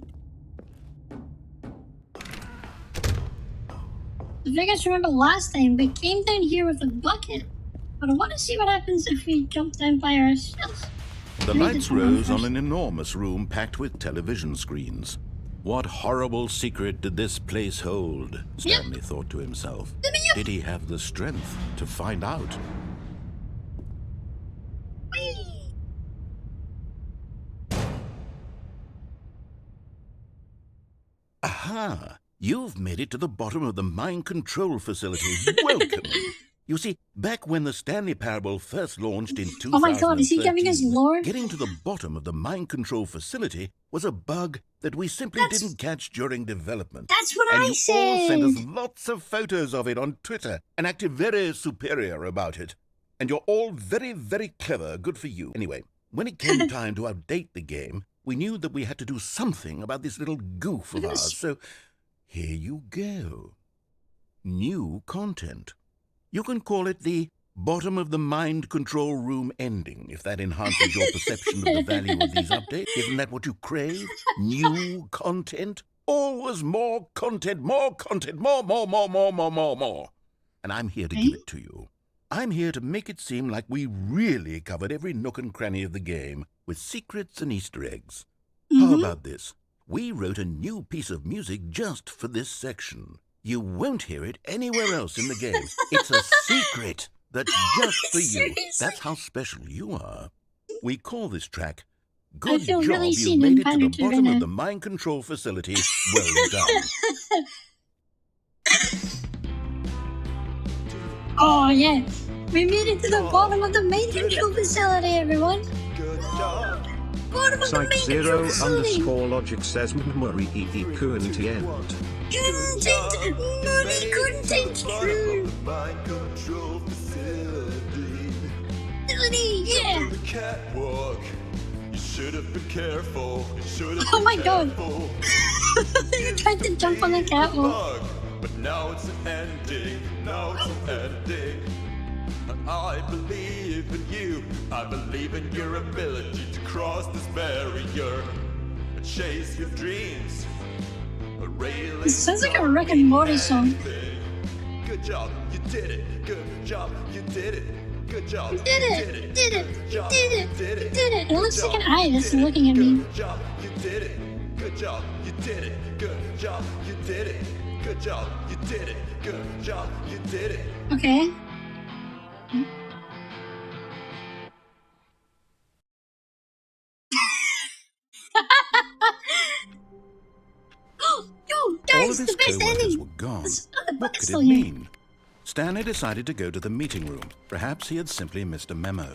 If you guys remember last time, we came down here with a bucket. But I want to see what happens if we jump down by ourselves. The I need to lights turn on rose on first. an enormous room packed with television screens. What horrible secret did this place hold? Stanley thought to himself. Did he have the strength to find out? Whee! Aha! You've made it to the bottom of the mind control facility. Welcome. You see, back when the Stanley Parable first launched in 2013, Oh my god, is he giving us lore? getting to the bottom of the mind control facility was a bug that we simply didn't catch during development. That's what And I you all sent us said! lots of photos of it on Twitter and acted very superior about it. And you're all very, very clever. Good for you. Anyway, when it came time to update the game, we knew that we had to do something about this little goof of ours. So here you go. New content. You can call it the bottom of the mind control room ending, if that enhances your perception of the value of these updates. Isn't that what you crave? New content? Always more content, more content, more. And I'm here to give it to you. I'm here to make it seem like we really covered every nook and cranny of the game with secrets and Easter eggs. How about this? We wrote a new piece of music just for this section. You won't hear it anywhere else in the game. It's a secret that's just for you. Seriously? That's how special you are. We call this track, I Good feel Job, really you seen made in it to the Partte bottom right of now. the mind control facility. Well done. Oh yeah, we made it to the bottom of the main control facility, everyone. Bottom of the Psych main control zero facility. underscore logic says Murray couldn't end. Content, money content, true. Mind control facility. Facility, yeah. The catwalk. You should have been careful. You should have Oh been my god. careful. You tried to jump on the catwalk. Bug, but now it's an ending. Now it's an ending. And I believe in you. I believe in your ability to cross this barrier and chase your dreams. It sounds like a Rick and Morty song. Good job, you did it. Good job, you did it. Good job, You did it, you did it, Good you job, did it, you did you it. did it. It looks Good like an job, eye you that's did it. looking at me. Good job, you did it. Good job, you did it. Good job, you did it. Good job, you did it. Good job, you did it. Okay. Yo, All of guys, his the best co-workers ending. were gone. The What bucket's could still it here. mean? Stanley decided to go to the meeting room. Perhaps he had simply missed a memo.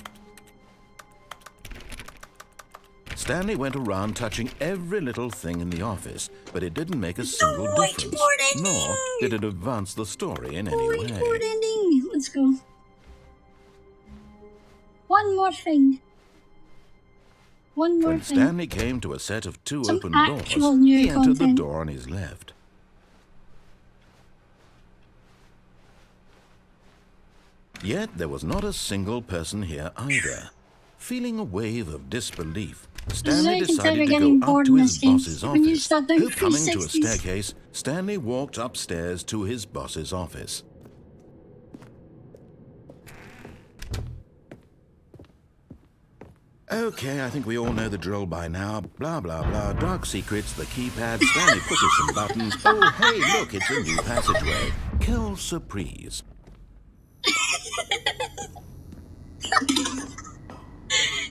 Stanley went around touching every little thing in the office, but it didn't make a single difference, whiteboard nor ending! did it advance the story in any Whiteboard way. ending. Let's go. One more thing. One more When thing. Stanley came to a set of two Some open doors, actual new he entered the content. door on his left. Yet there was not a single person here either. Feeling a wave of disbelief, Stanley you can tell decided we're to getting go up bored to in his this game. boss's When you office. start doing Coming to a 360s. staircase, Stanley walked upstairs to his boss's office. Okay, I think we all know the drill by now. Blah, blah, blah. Dark secrets, the keypad, Stanley pushes some buttons. Oh, hey, look, it's a new passageway. Quelle surprise.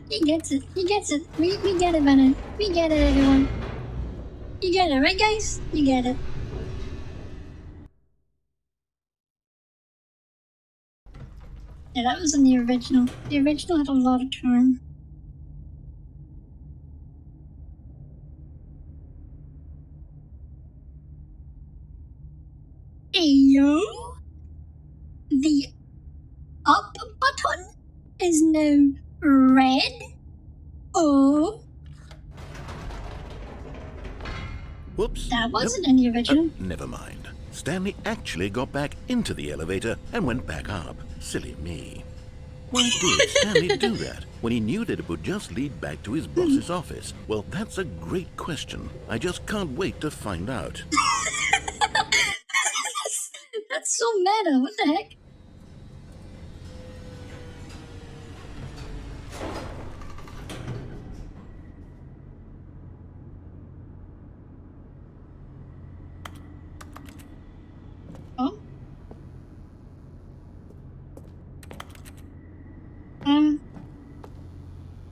He gets it. He gets it. We get it, Bennett. We get it, everyone. You get it, right, guys? You get it. Yeah, that was in the original. The original had a lot of charm. Yo, the up button is now red. Oh, Whoops. that wasn't in the original. Never mind. Stanley actually got back into the elevator and went back up. Silly me. Why did Stanley do that when he knew that it would just lead back to his boss's office? Well, that's a great question. I just can't wait to find out. That's so meta. What the heck? Oh.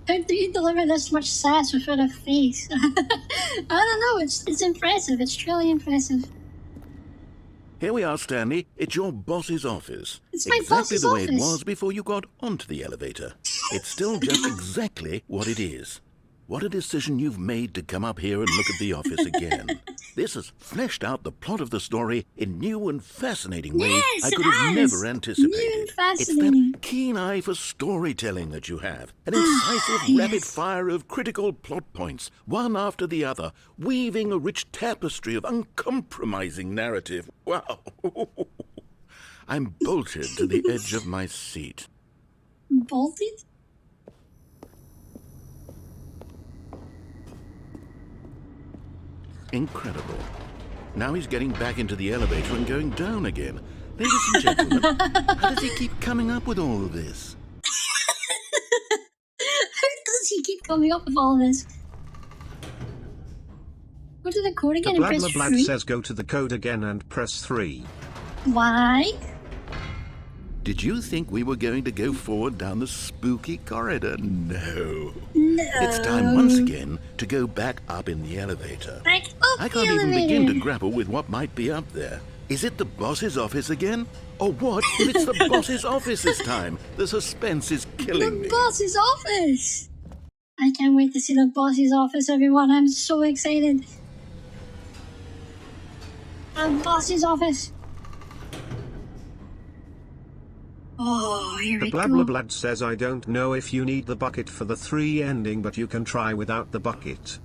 How do you deliver this much sass without a face? I don't know. It's impressive. It's truly impressive. Here we are, Stanley. It's your boss's office. It's my exactly boss's the way office. it was before you got onto the elevator. It's still just exactly what it is. What a decision you've made to come up here and look at the office again. This has fleshed out the plot of the story in new and fascinating ways Yes, I it could have has. never New and anticipated. It's fascinating. that keen eye for storytelling that you have. An incisive rapid fire of critical plot points, one after the other, weaving a rich tapestry of uncompromising narrative. Wow. I'm bolted to the edge of my seat. Bolted? Incredible. Now he's getting back into the elevator and going down again. Ladies and gentlemen, how does he keep coming up with all of this? How does he keep coming up with all this? Go to the code The again and blah press blah blah 3. says go to the code again and press 3. Why? Did you think we were going to go forward down the spooky corridor? No. No. It's time once again to go back up in the elevator. Back up I the can't even elevator. begin to grapple with what might be up there. Is it the boss's office again? Or what if it's the boss's office this time? The suspense is killing me. The boss's office! I can't wait to see the boss's office, everyone. I'm so excited. The boss's office. Oh, here The we blah go. blah blah says I don't know if you need the bucket for the 3 ending, but you can try without the bucket.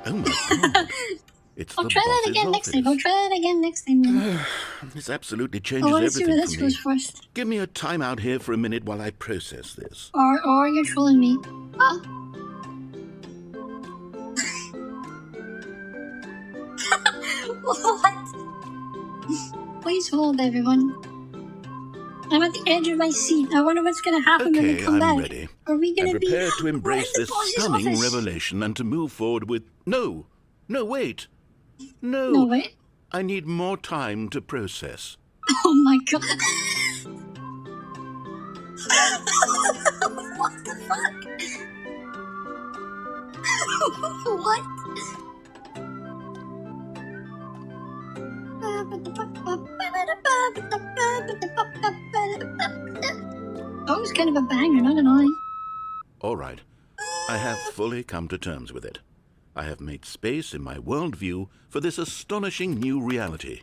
Oh my god. It's I'll the try that boss's again next time. I'll office. try that again next time. Then. This absolutely I changes want to see where everything this for me. goes first. Give me a timeout here for a minute while I process this. Or you're trolling me. Oh. What? Please hold, everyone. I'm at the edge of my seat. I wonder what's going to happen when we Okay, come I'm back. ready. Are we going I'm to be prepared to we're embrace in the this boss's stunning office. revelation and to move forward with... No, wait. No, wait. I need more time to process. Oh my god. What the fuck? What? That was kind of a banger, not gonna lie. All right. I have fully come to terms with it. I have made space in my worldview for this astonishing new reality.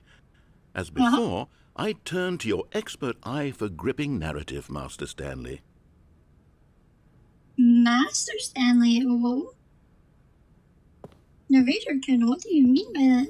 As before, I turn to your expert eye for gripping narrative, Master Stanley. Master Stanley, whoa. Narrator Ken, what do you mean by that?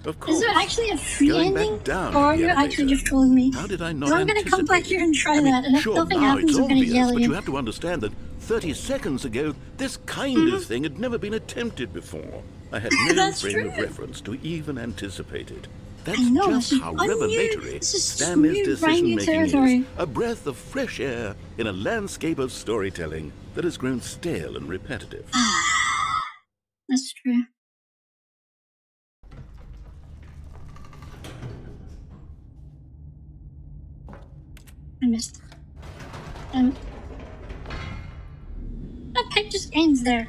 Of course. Is there actually a free Going back ending? down Or are the you elevator. actually just trolling me? How did I not 'Cause I'm gonna come back anticipate here and try it? that, and if Sure, nothing now happens, it's I'm gonna obvious, yell at but you. you have to understand that 30 seconds ago, this kind of thing had never been attempted before. I had no That's frame of true. reference to even anticipate it. That's I know, just this is how unnew- revelatory this is Stanley's new, brand new decision-making territory. is. A breath of fresh air in a landscape of storytelling that has grown stale and repetitive. That's true. I missed. That pipe just ends there.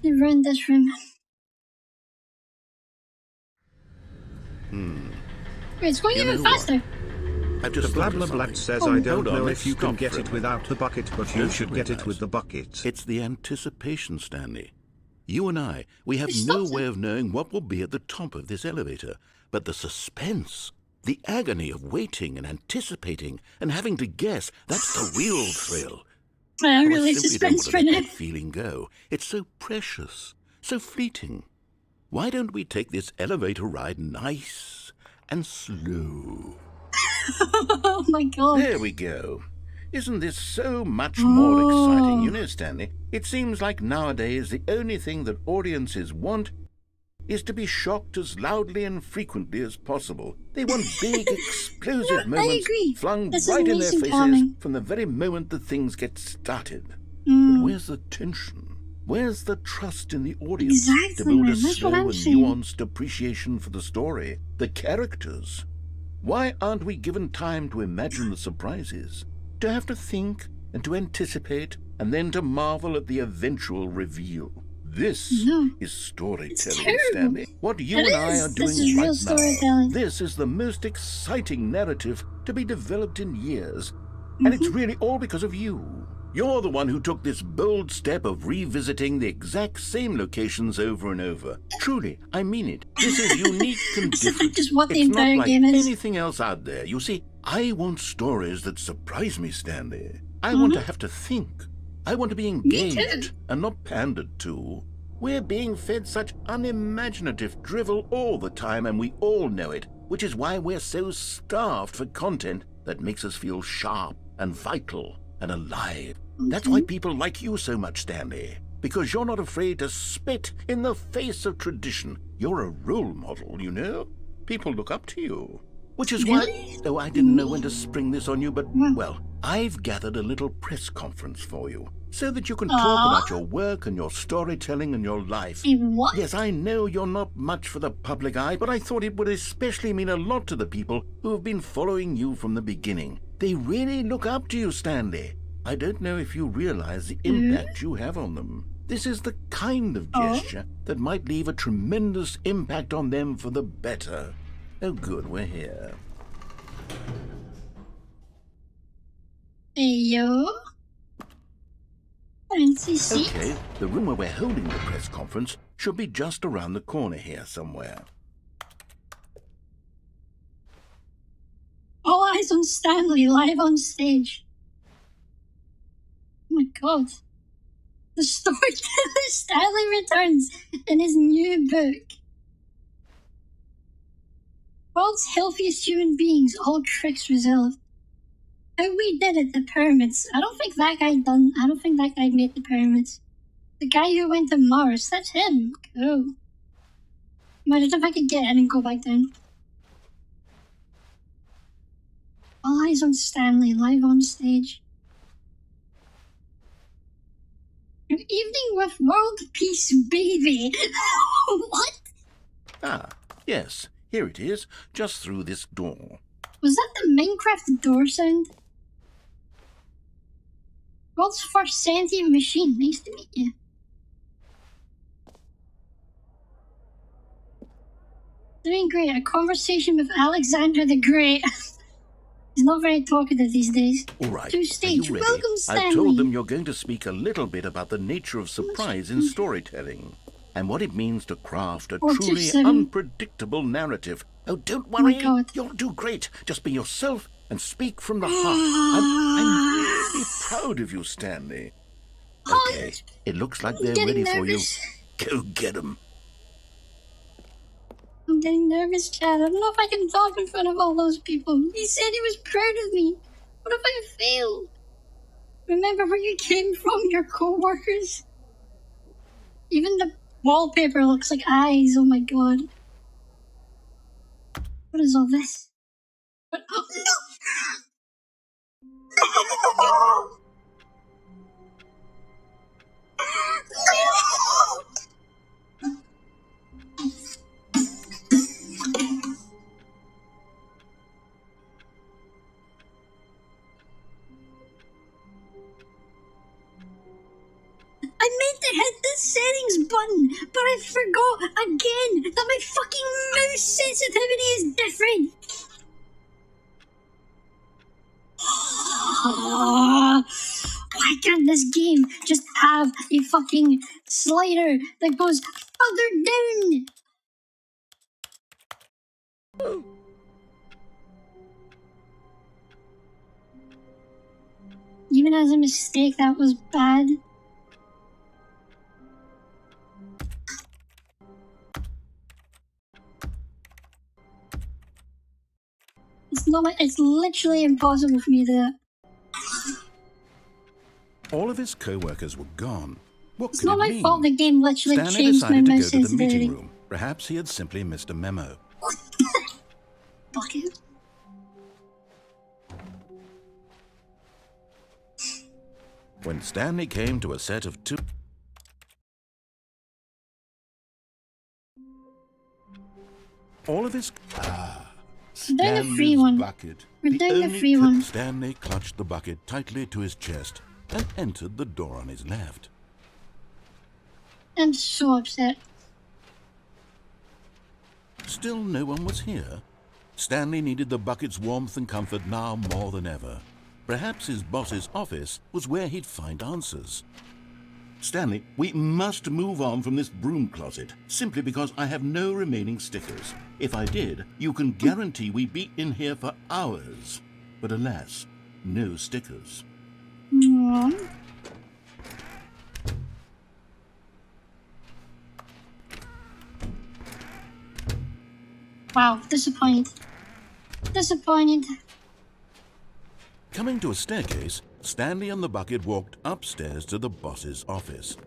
They ruined this room. Wait, it's going You even know what? faster. I've The just blah thought of blah blah something. says Oh, I don't hold on, know let's if you can stop get for a it minute. without the bucket, but you Don't should you get it realize with the bucket. It's the anticipation, Stanley. You and I, we have It no stops way of knowing what will be at the top of this elevator. But the suspense, the agony of waiting and anticipating and having to guess, that's the real thrill. I'm Oh, really I simply don't suspense want for to let now. that feeling go. It's so precious, so fleeting. Why don't we take this elevator ride nice and slow? Oh my god. There we go. Isn't this so much more exciting? You know, Stanley, it seems like nowadays the only thing that audiences want is to be shocked as loudly and frequently as possible. They want big, explosive moments flung right in their faces from the very moment that things get started. But where's the tension? Where's the trust in the audience to build a slow and nuanced appreciation for the story, the characters? Why aren't we given time to imagine the surprises, to have to think and to anticipate, and then to marvel at the eventual reveal? This is storytelling, Stanley. What you and I are doing right now, this is the most exciting narrative to be developed in years. And it's really all because of you. You're the one who took this bold step of revisiting the exact same locations over and over. Truly, I mean it. This is unique and different. Just what the It's not entire like game is. anything else out there. You see, I want stories that surprise me, Stanley. I want to have to think. I want to be engaged and not pandered to. We're being fed such unimaginative drivel all the time, and we all know it, which is why we're so starved for content that makes us feel sharp and vital and alive. That's why people like you so much, Stanley, because you're not afraid to spit in the face of tradition. You're a role model, you know? People look up to you. Which is why, though I didn't know when to spring this on you, but, well, I've gathered a little press conference for you, so that you can talk about your work and your storytelling and your life. What? Yes, I know you're not much for the public eye, but I thought it would especially mean a lot to the people who have been following you from the beginning. They really look up to you, Stanley. I don't know if you realize the impact you have on them. This is the kind of gesture that might leave a tremendous impact on them for the better. Oh, good, we're here. Hey, yo. Fancy seat. Okay, the room where we're holding the press conference should be just around the corner here somewhere. All eyes on Stanley live on stage. Oh my god. The storyteller Stanley returns in his new book. World's healthiest human beings, all tricks resolved. How we did it, the pyramids. I don't think that guy made the pyramids. The guy who went to Mars, that's him. Cool. Imagine if I could get in and go back down. All eyes on Stanley, live on stage. Good evening with world peace, baby. What? Ah, yes, here it is, just through this door. Was that the Minecraft door sound? World's first sentient machine. Nice to meet you. Doing great. A conversation with Alexander the Great. He's not very talkative these days. All right, To are stage. you ready? Welcome, Stanley. I've told them you're going to speak a little bit about the nature of surprise in storytelling and what it means to craft a truly 427. unpredictable narrative. Oh, don't worry. my God. You'll do great. Just be yourself and speak from the heart. I'm really proud of you, Stanley. Okay, it looks like they're getting ready for you. nervous. Go get them. I'm getting nervous, Chad. I don't know if I can talk in front of all those people. He said he was proud of me. What if I fail? Remember where you came from, your co-workers? Even the wallpaper looks like eyes. Oh my god. What is all this? What? Oh, no! I meant to hit the settings button, but I forgot again that my fucking mouse sensitivity is different. Why can't this game just have a fucking slider that goes further down? Even as a mistake, that was bad. It's not like it's literally impossible for me to do that. All of his co-workers were gone. What It's could not it my mean? fault the game literally Stanley changed my decided to go mouse to the meeting sensitivity. room. Perhaps he had simply missed a memo. Bucket. When Stanley came to a set of two... All of his... Doing the free one. bucket. We're doing the only free trip- one. Stanley clutched the bucket tightly to his chest and entered the door on his left. I'm so upset. Still no one was here. Stanley needed the bucket's warmth and comfort now more than ever. Perhaps his boss's office was where he'd find answers. Stanley, we must move on from this broom closet, simply because I have no remaining stickers. If I did, you can guarantee we'd be in here for hours. But alas, no stickers. Aww. Wow, disappointed. Disappointed. Coming to a staircase, Stanley and the bucket walked upstairs to the boss's office.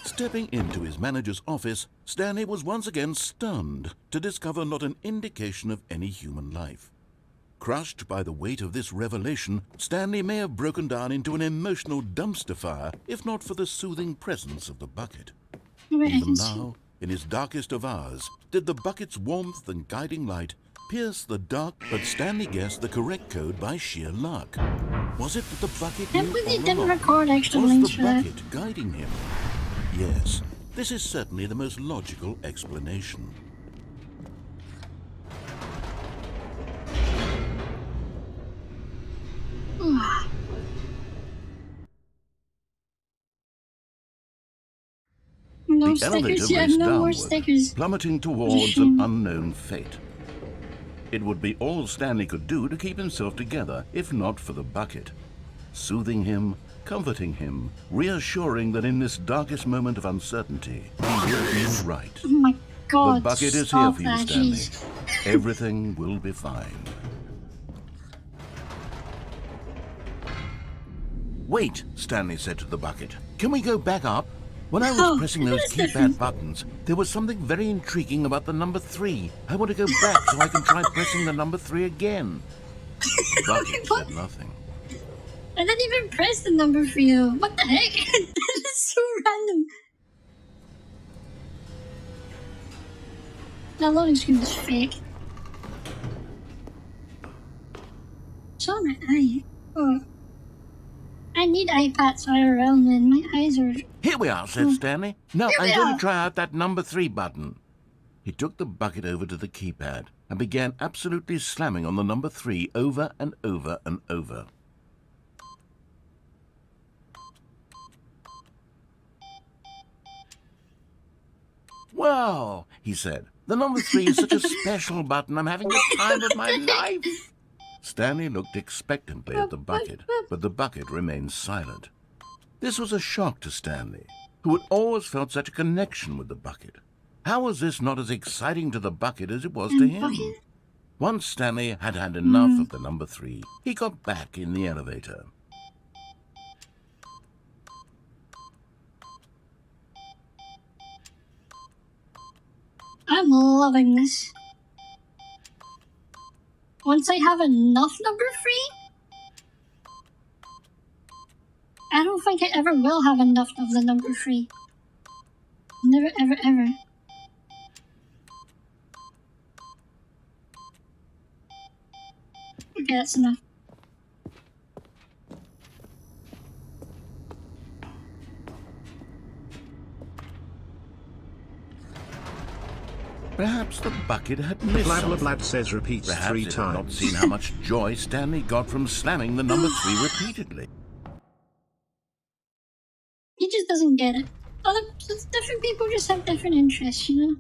Stepping into his manager's office, Stanley was once again stunned to discover not an indication of any human life. Crushed by the weight of this revelation, Stanley may have broken down into an emotional dumpster fire if not for the soothing presence of the bucket. Even now, in his darkest of hours, did the bucket's warmth and guiding light pierce the dark, but Stanley guessed the correct code by sheer luck. Was it that the bucket Can't knew believe they all didn't along? record extra Was links the for that. bucket guiding him? Yes, this is certainly the most logical explanation. No The elevator stickers yet, raced no more downward, stickers. plummeting towards an unknown fate. It would be all Stanley could do to keep himself together, if not for the bucket. Soothing him, comforting him, reassuring that in this darkest moment of uncertainty, he will be right. Oh my god. The bucket is here stop for you, that, Stanley. jeez. Everything will be fine. Wait, Stanley said to the bucket. Can we go back up? When I was Oh, pressing that those is different. keypad buttons, there was something very intriguing about the number 3. I want to go back so I can try pressing the number 3 again. The bucket said nothing. I didn't even press the number for you. What the heck? That is so random. That loading screen is fake. It's on my eye. Oh. I need iPads IRL, man. My eyes are... Here we are, said Stanley. Now Here I'm we going are. to try out that number 3 button. He took the bucket over to the keypad and began absolutely slamming on the number 3 over and over and over. Wow, he said. The number 3 is such a special button. I'm having the time of my life. Stanley looked expectantly at the bucket, but the bucket remained silent. This was a shock to Stanley, who had always felt such a connection with the bucket. How was this not as exciting to the bucket as it was to him? Once Stanley had had enough of the number 3, he got back in the elevator. I'm loving this. Once I have enough number 3, I don't think I ever will have enough of the number 3. Never, ever, ever. Okay, that's enough. Perhaps the bucket had missed Blah blah something. blah says repeats Perhaps 3 it had not times. seen how much joy Stanley got from slamming the number 3 repeatedly. He just doesn't get it. Different people just have different interests, you know?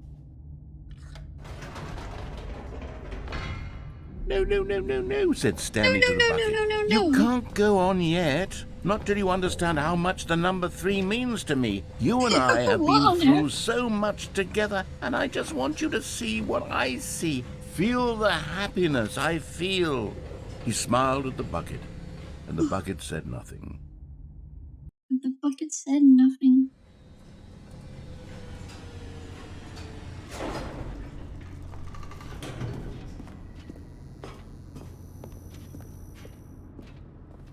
No, said Stanley No, to the no, no, bucket. no, no, no, You no. can't go on yet. Not till you understand how much the number 3 means to me. You and I have What on been through earth? so much together, and I just want you to see what I see. Feel the happiness I feel. He smiled at the bucket, and the bucket said nothing. The bucket said nothing.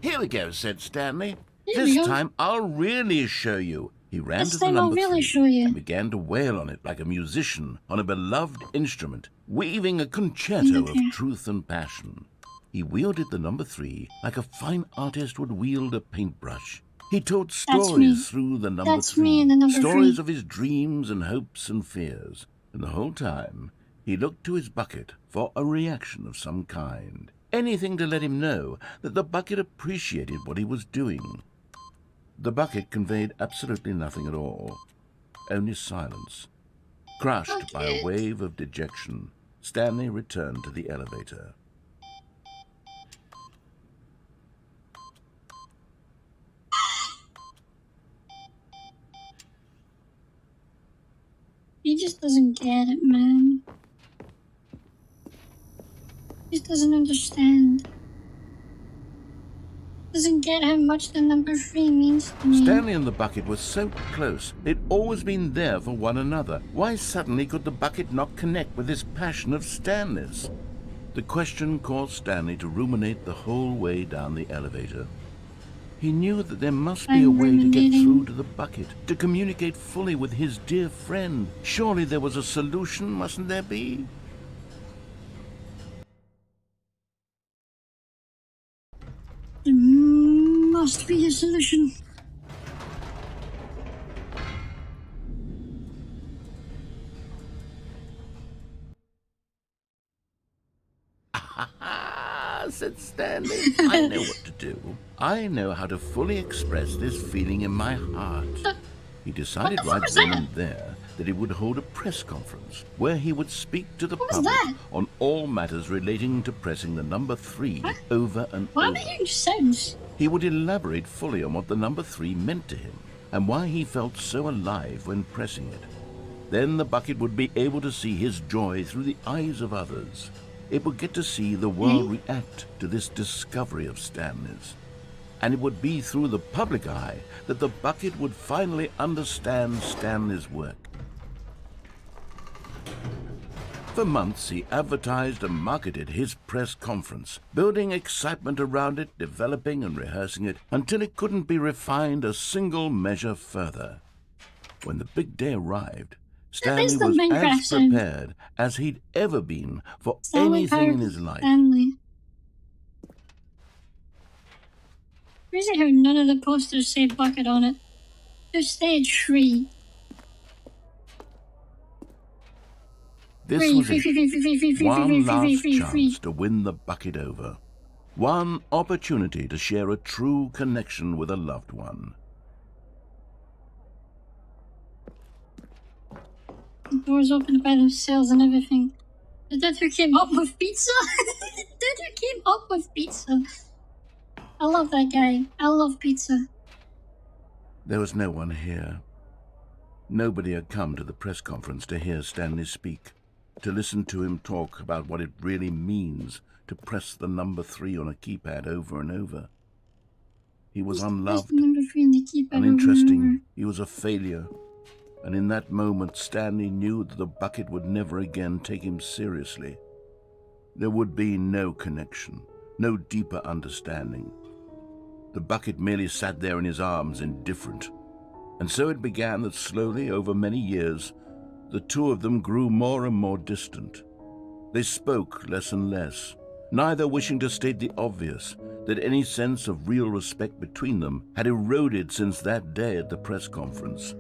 Here we go, said Stanley. Here we This go. time I'll really show you. He ran This to the time I'll number really 3 show you. and began to wail on it like a musician on a beloved instrument, weaving a concerto of truth and passion. He wielded the number 3 like a fine artist would wield a paintbrush. He told me. stories through the number That's 3, me and the number stories 3. of his dreams and hopes and fears. And the whole time, he looked to his bucket for a reaction of some kind. Anything to let him know that the bucket appreciated what he was doing. The bucket conveyed absolutely nothing at all, only silence. Crushed by a wave of dejection, Stanley returned to the elevator. He just doesn't get it, man. He just doesn't understand. Doesn't get how much the number 3 means to me. Stanley and the bucket were so close. They'd always been there for one another. Why suddenly could the bucket not connect with this passion of Stanley's? The question caused Stanley to ruminate the whole way down the elevator. He knew that there must be a way to get through to the bucket, to communicate fully with his dear friend. Surely there was a solution, mustn't there be? There must be a solution. Said Stanley. I know what to do. I know how to fully express this feeling in my heart. He decided right then and there that he would hold a press conference where he would speak to the public on all matters relating to pressing the number 3 over and Why over. making sense? He would elaborate fully on what the number 3 meant to him and why he felt so alive when pressing it. Then the bucket would be able to see his joy through the eyes of others. It would get to see the world react to this discovery of Stanley's. And it would be through the public eye that the bucket would finally understand Stanley's work. For months, he advertised and marketed his press conference, building excitement around it, developing and rehearsing it, until it couldn't be refined a single measure further. When the big day arrived, Stanley was as prepared as he'd ever been for anything in his life. Stanley. Crazy how none of the posters say bucket on it. Just say tree. This was it. One last chance to win the bucket over. One opportunity to share a true connection with a loved one. The doors opened by themselves and everything. The dude who came up with pizza? The dude who came up with pizza. I love that guy. I love pizza. There was no one here. Nobody had come to the press conference to hear Stanley speak, to listen to him talk about what it really means to press the number 3 on a keypad over and over. He was unloved, uninteresting, he was a failure. And in that moment, Stanley knew that the bucket would never again take him seriously. There would be no connection, no deeper understanding. The bucket merely sat there in his arms, indifferent. And so it began that slowly, over many years, the two of them grew more and more distant. They spoke less and less, neither wishing to state the obvious, that any sense of real respect between them had eroded since that day at the press conference.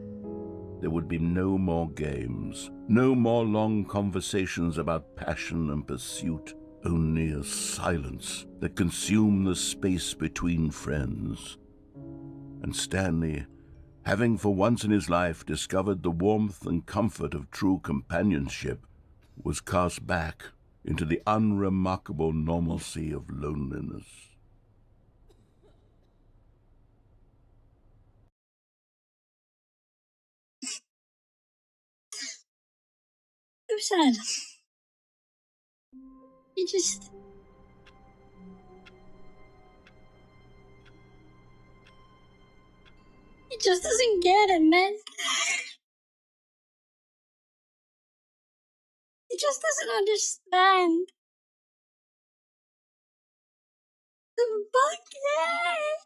There would be no more games, no more long conversations about passion and pursuit, only a silence that consumed the space between friends. And Stanley, having for once in his life discovered the warmth and comfort of true companionship, was cast back into the unremarkable normalcy of loneliness. So sad. He just... He just doesn't get it, man. He just doesn't understand. The bucket!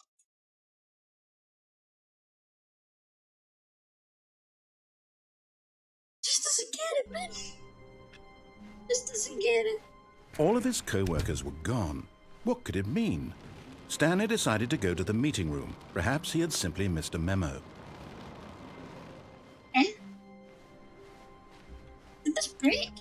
Just doesn't get it, man. Just doesn't get it. All of his co-workers were gone. What could it mean? Stanley decided to go to the meeting room. Perhaps he had simply missed a memo. Eh? Did this break?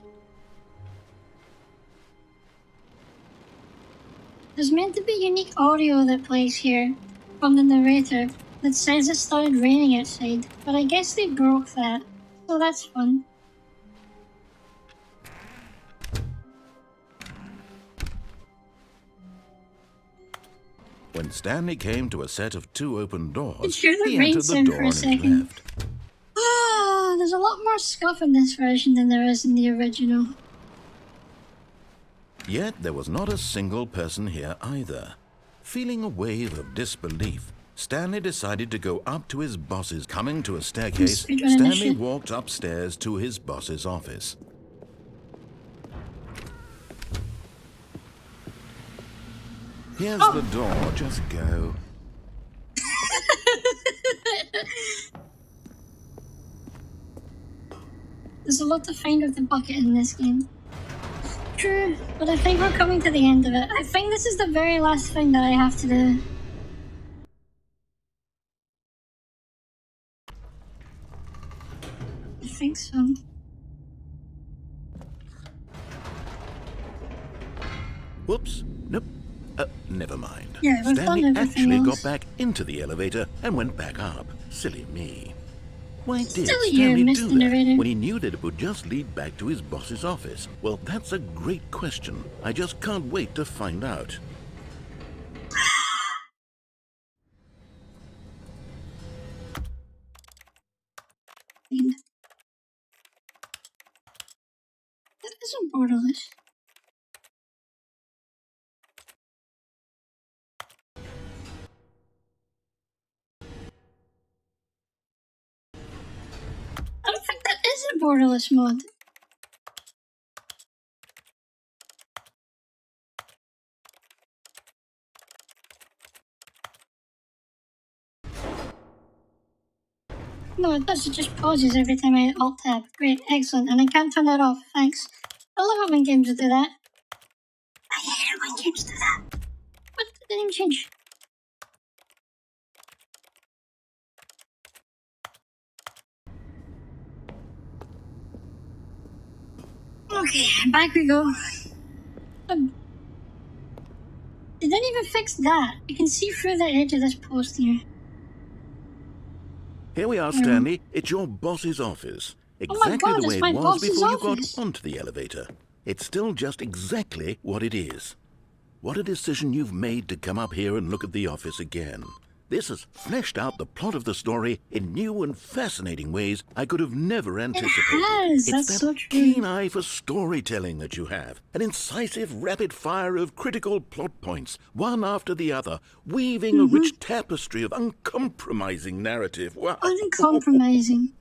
There's meant to be unique audio that plays here from the narrator that says it started raining outside, but I guess they broke that, so that's fun. When Stanley came to a set of 2 open doors, Hear the he rain entered the sound door for a on his second. left. Ah, there's a lot more scuff in this version than there is in the original. Yet there was not a single person here either. Feeling a wave of disbelief, Stanley decided to go up to his boss's. Coming to a staircase, Stanley walked upstairs to his boss's office. Here's the door, just go. There's a lot to find with the bucket in this game. True, but I think we're coming to the end of it. I think this is the very last thing that I have to do. I think so. Whoops, nope. Never mind. Yeah, we've done Stanley everything actually else. got back into the elevator and went back up. Silly me. Why did Silly Stanley you, do Mr. that Narrator. when he knew that it would just lead back to his boss's office? Well, that's a great question. I just can't wait to find out. That isn't borderless. I don't think that is a borderless mod. No, it does. It just pauses every time I alt-tab. Great, excellent. And I can't turn that off. Thanks. I love it when games do that. I hate it when games do that. What did the name change? Okay, back we go. They didn't even fix that. You can see through the edge of this post here. Here we are, Stanley. It's your boss's office. Exactly God, the it's way my it was boss's before you office. got onto the elevator. It's still just exactly what it is. What a decision you've made to come up here and look at the office again. This has fleshed out the plot of the story in new and fascinating ways I could have never anticipated. has, It's that's that so true. keen eye for storytelling that you have. An incisive rapid fire of critical plot points, one after the other, weaving a rich tapestry of uncompromising narrative. Wow. Uncompromising.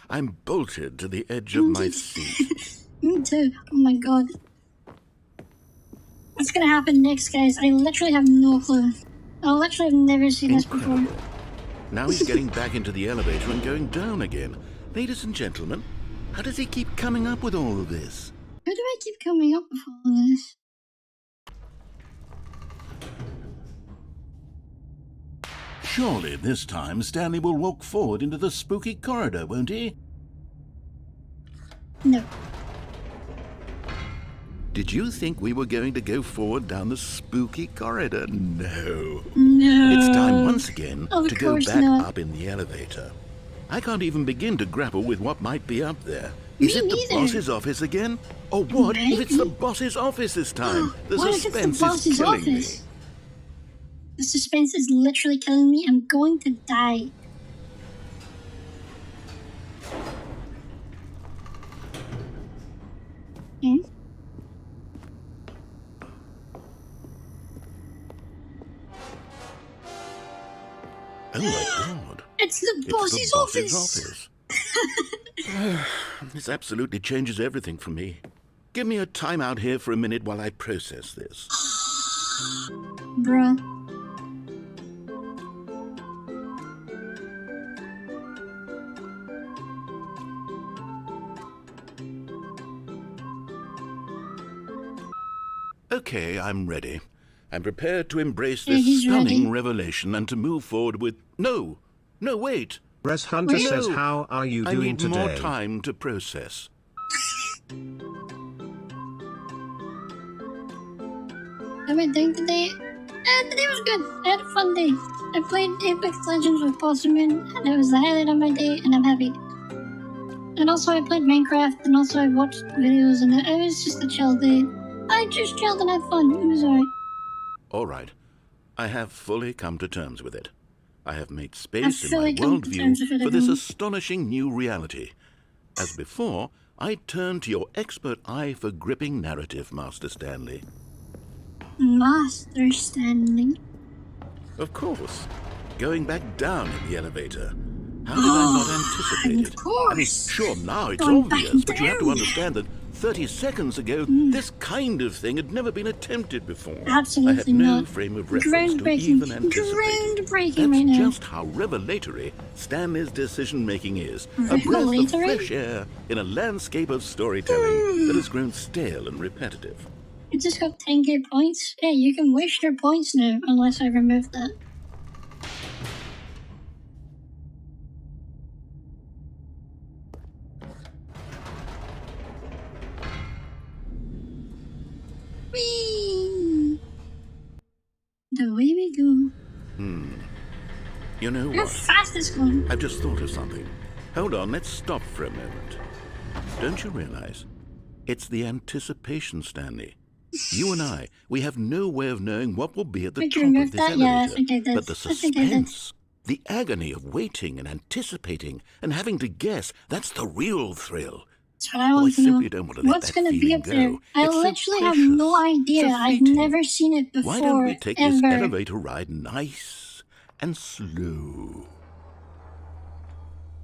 I'm bolted to the edge of my seat. Me too. Oh my god. What's gonna happen next, guys? I literally have no clue. I literally have never seen this before. Incredible. Now he's getting back into the elevator and going down again. Ladies and gentlemen, how does he keep coming up with all of this? How do I keep coming up with all of this? Surely this time Stanley will walk forward into the spooky corridor, won't he? No. Did you think we were going to go forward down the spooky corridor? No. No. It's time once again Of to go course back not. up in the elevator. I can't even begin to grapple with what might be up there. Me Is it the neither. boss's office again? Or what if it's the Maybe. boss's office this time? The What if it's the suspense is boss's killing office? me. The suspense is literally killing me. I'm going to die. Hmm? Oh my God. It's the It's boss's the boss's office. office. This absolutely changes everything for me. Give me a time out here for a minute while I process this. Bruh. Okay, I'm ready. I'm prepared to embrace Yeah, this he's stunning ready. revelation and to move forward with... No, wait. Res Hunter Wait. says, No. how are you I doing need today? more time to process. How am I doing today? Today was good. I had a fun day. I played Apex Legends with Bosserman, and it was the highlight of my day, and I'm happy. And also I played Minecraft, and also I watched videos, and it was just a chill day. I just chilled and had fun. It was alright. All right. I have fully come to terms with it. I have made space in my fully come to terms with worldview it, for this everyone. astonishing new reality. As before, I turn to your expert eye for gripping narrative, Master Stanley. Master Stanley. Of course. Going back down in the elevator. How did I not anticipate Of it? course. I mean, sure, now it's Going back obvious, but you have to down. understand that 30 seconds ago, this kind of thing had never been attempted before. Absolutely I had no not. frame of reference to even anticipate. Groundbreaking That's right now. just how revelatory Stanley's decision-making is. A breath of Revelatory? fresh air in a landscape of storytelling that has grown stale and repetitive. It just got 10k points. Hey, you can waste your points now, unless I remove that. Whee! The way we go. You know You're what? fast as going. I've just thought of something. Hold on, let's stop for a moment. Don't you realize? It's the anticipation, Stanley. You and I, we have no way of knowing what will be at the Did you top remove of this that? elevator. Yeah, I think I did. But the I think I did. suspense, the agony of waiting and anticipating and having to guess, that's the real thrill. That's what I want to know. simply don't want to let What's that gonna be feeling up there? go. I It's so literally have no precious, idea. so I've fleeting. never seen it before. Why don't we take this ever. elevator ride nice and slow?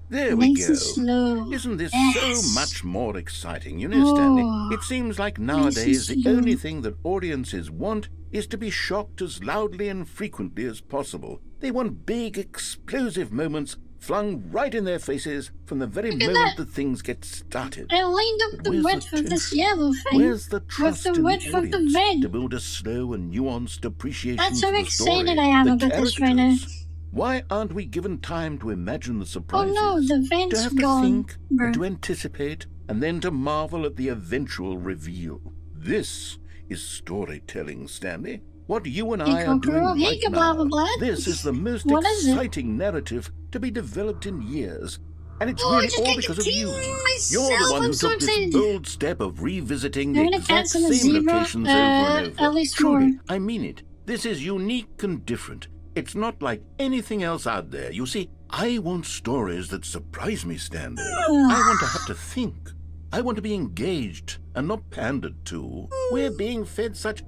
There we Nice go. and slow. Isn't this Yes. so much more exciting? You know, Stanley, Oh. it seems like Nice and nowadays the slow. only thing that audiences want is to be shocked as loudly and frequently as possible. They want big, explosive moments flung right in their faces from the very Look at moment that. that things get started. I lined up But the where's width the of this tension? yellow thing Where's the with trust the in width the of the audience red. to build a slow and nuanced appreciation That's for how the excited story, I am the about this right now. characters? Why aren't we given time to imagine the Oh surprises? no, the To vent's have to gone. think, Bruh. and to anticipate, and then to marvel at the eventual reveal. This is storytelling, Stanley. What you and I are doing Kokoro, right hey, blah, blah, now. blah. This is the most What is it? exciting narrative to be developed in years. And it's Oh, I really just all got because to of you. tease You're the myself. one I'm who so took this excited. bold step of revisiting the How many exact cats and a same zebra? locations over and over. At least Truly, more. I mean it. This is unique and different. It's not like anything else out there. You see, I want stories that surprise me, Stanley. I want to have to think. I want to be engaged and not pandered to. We're being fed such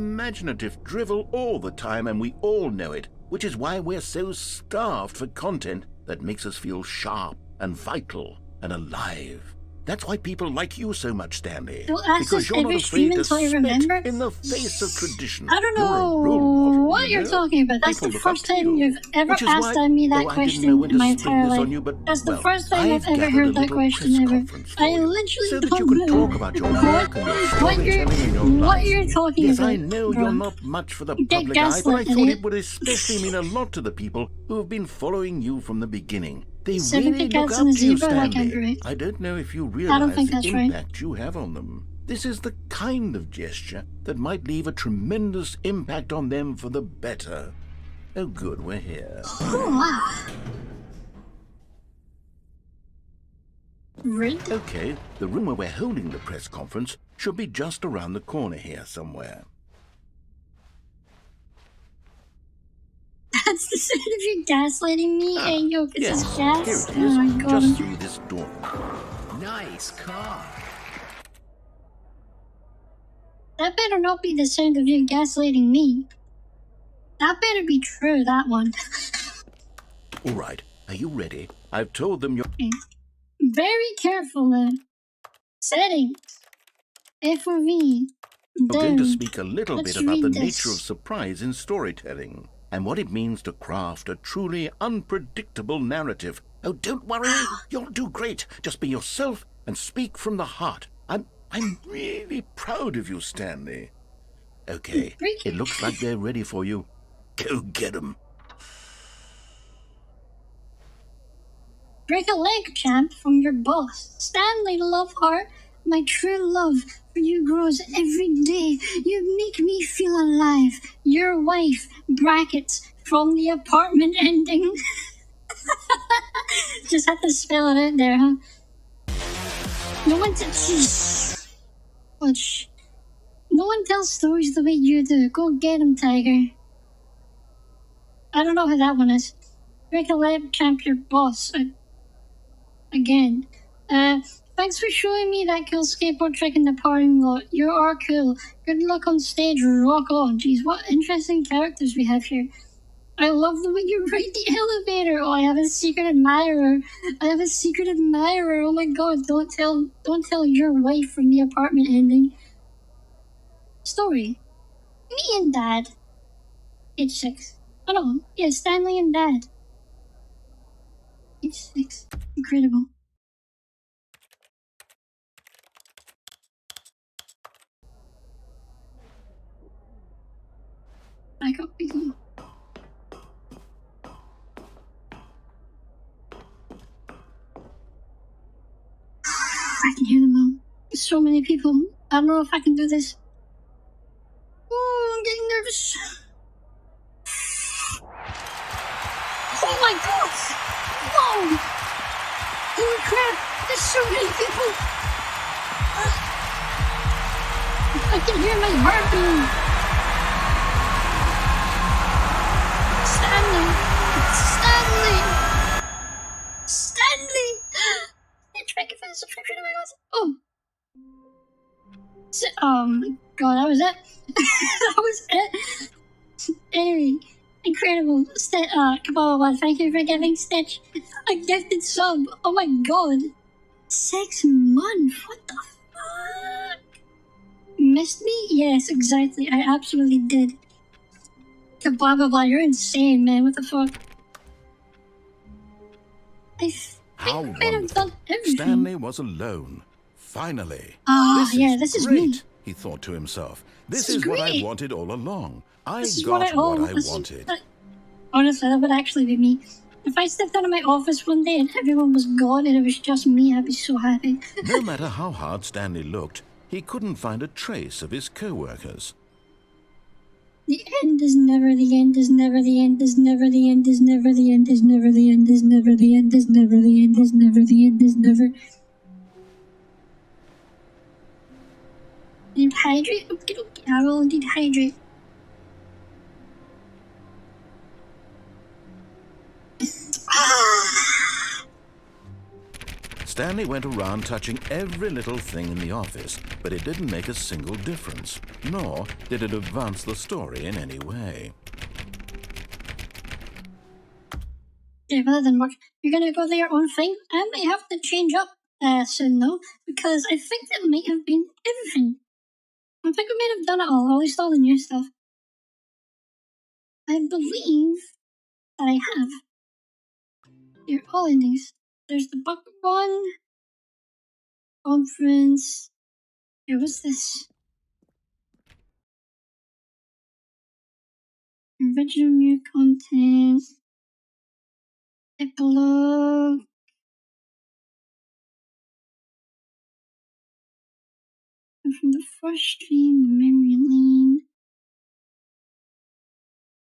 unimaginative drivel all the time, and we all know it, which is why we're so starved for content that makes us feel sharp and vital and alive. That's why people like you so much, Stanley. Don't ask Because us you're not every stream afraid to until you spit remember. in the face of tradition. I don't You're a know role model, what you you're know? talking about. That's People the look up first to time you, you've ever which is asked why- me that I didn't know question when in my to spring entire this life. on you, but, That's the well, first time I've I've ever gathered a heard that little question press ever. conference for I you, literally so that don't you can know talk about your work and your storytelling and your what life. you're talking Yes, about. I know bro. you're not much for the You get public eye, but I gaslit, thought idiot. it would especially mean a lot to the people who have been following you from the beginning. They 70 really look cats up and a to you, zebra, like Stanley. Andrew. I don't know if you don't realize think the that's right. impact you have on them. This is the kind of gesture that might leave a tremendous impact on them for the better. Oh, good, we're here. Oh, wow. Rude. Okay, the room where we're holding the press conference should be just around the corner here somewhere. That's the sound of you gaslighting me. Hey, yo, it's Yes, his here gas. it Oh is, my god. just through this door. Nice car. That better not be the sound of you gaslighting me. That better be true, that one. All right, are you ready? I've told them you're... Okay. Very careful now. Settings. FOV. going to Down. speak a little Let's bit about the read nature of this. surprise in storytelling and what it means to craft a truly unpredictable narrative. Oh, don't worry. You'll do great. Just be yourself and speak from the heart. I'm really proud of you, Stanley. Okay, it looks like they're ready for you. Go get 'em. Break a leg, champ, from your boss. Stanley Loveheart, my true love for you grows every day. You make me feel alive. Your wife, brackets, from the apartment ending. Just had to spell it out there, huh? No one No one tells stories the way you do. Go get him, Tiger. I don't know how that one is. Break a leg, champ, your boss. Again. Thanks for showing me that cool skateboard trick in the parking lot. You are cool. Good luck on stage. Rock on. Jeez, what interesting characters we have here. I love the way you ride the elevator. Oh, I have a secret admirer. I have a secret admirer. Oh my god, don't tell your wife from the apartment ending. Story. Me and Dad. Age 6. Oh no, yeah, Stanley and Dad. Age 6. Incredible. Back up we go. I can hear them all. There's so many people. I don't know if I can do this. Oh, I'm getting nervous. Oh my god! Whoa! Holy crap! There's so many people! I can hear my heart beating. Stanley! Stanley! Stanley! Thank you for the subscription, oh my god. Oh. Oh my god, that was it. That was it. Anyway, incredible. Kabbalah, thank you for giving Stitch a gifted sub. Oh my god. 6 months? What the fuck? Missed me? Yes, exactly. I absolutely did. Kabbalah, you're insane, man. What the fuck? I think How I might have wonderful. done everything. Stanley was alone. Finally. This is great, me. he thought to himself. This is is what I great. wanted all along. I This is got what I this is- wanted. Honestly, that would actually be me. If I stepped out of my office one day and everyone was gone and it was just me, I'd be so happy. No matter how hard Stanley looked, he couldn't find a trace of his co-workers. The end is never the end is never the end is never the end is never the end is never the end is never the end is never the end is never the end is never. Need hydrate? Okay, I will indeed hydrate. Stanley went around touching every little thing in the office, but it didn't make a single difference, nor did it advance the story in any way. Yeah, rather than work, you're gonna go there on thing. I may have to change up soon though, because I think that might have been everything. I think we might have done it all, at least all the new stuff. I believe that I have. They're all endings. There's the bucket one. Conference. Here, what's this? Original new content. Epilogue. And from the first stream, the memory lane.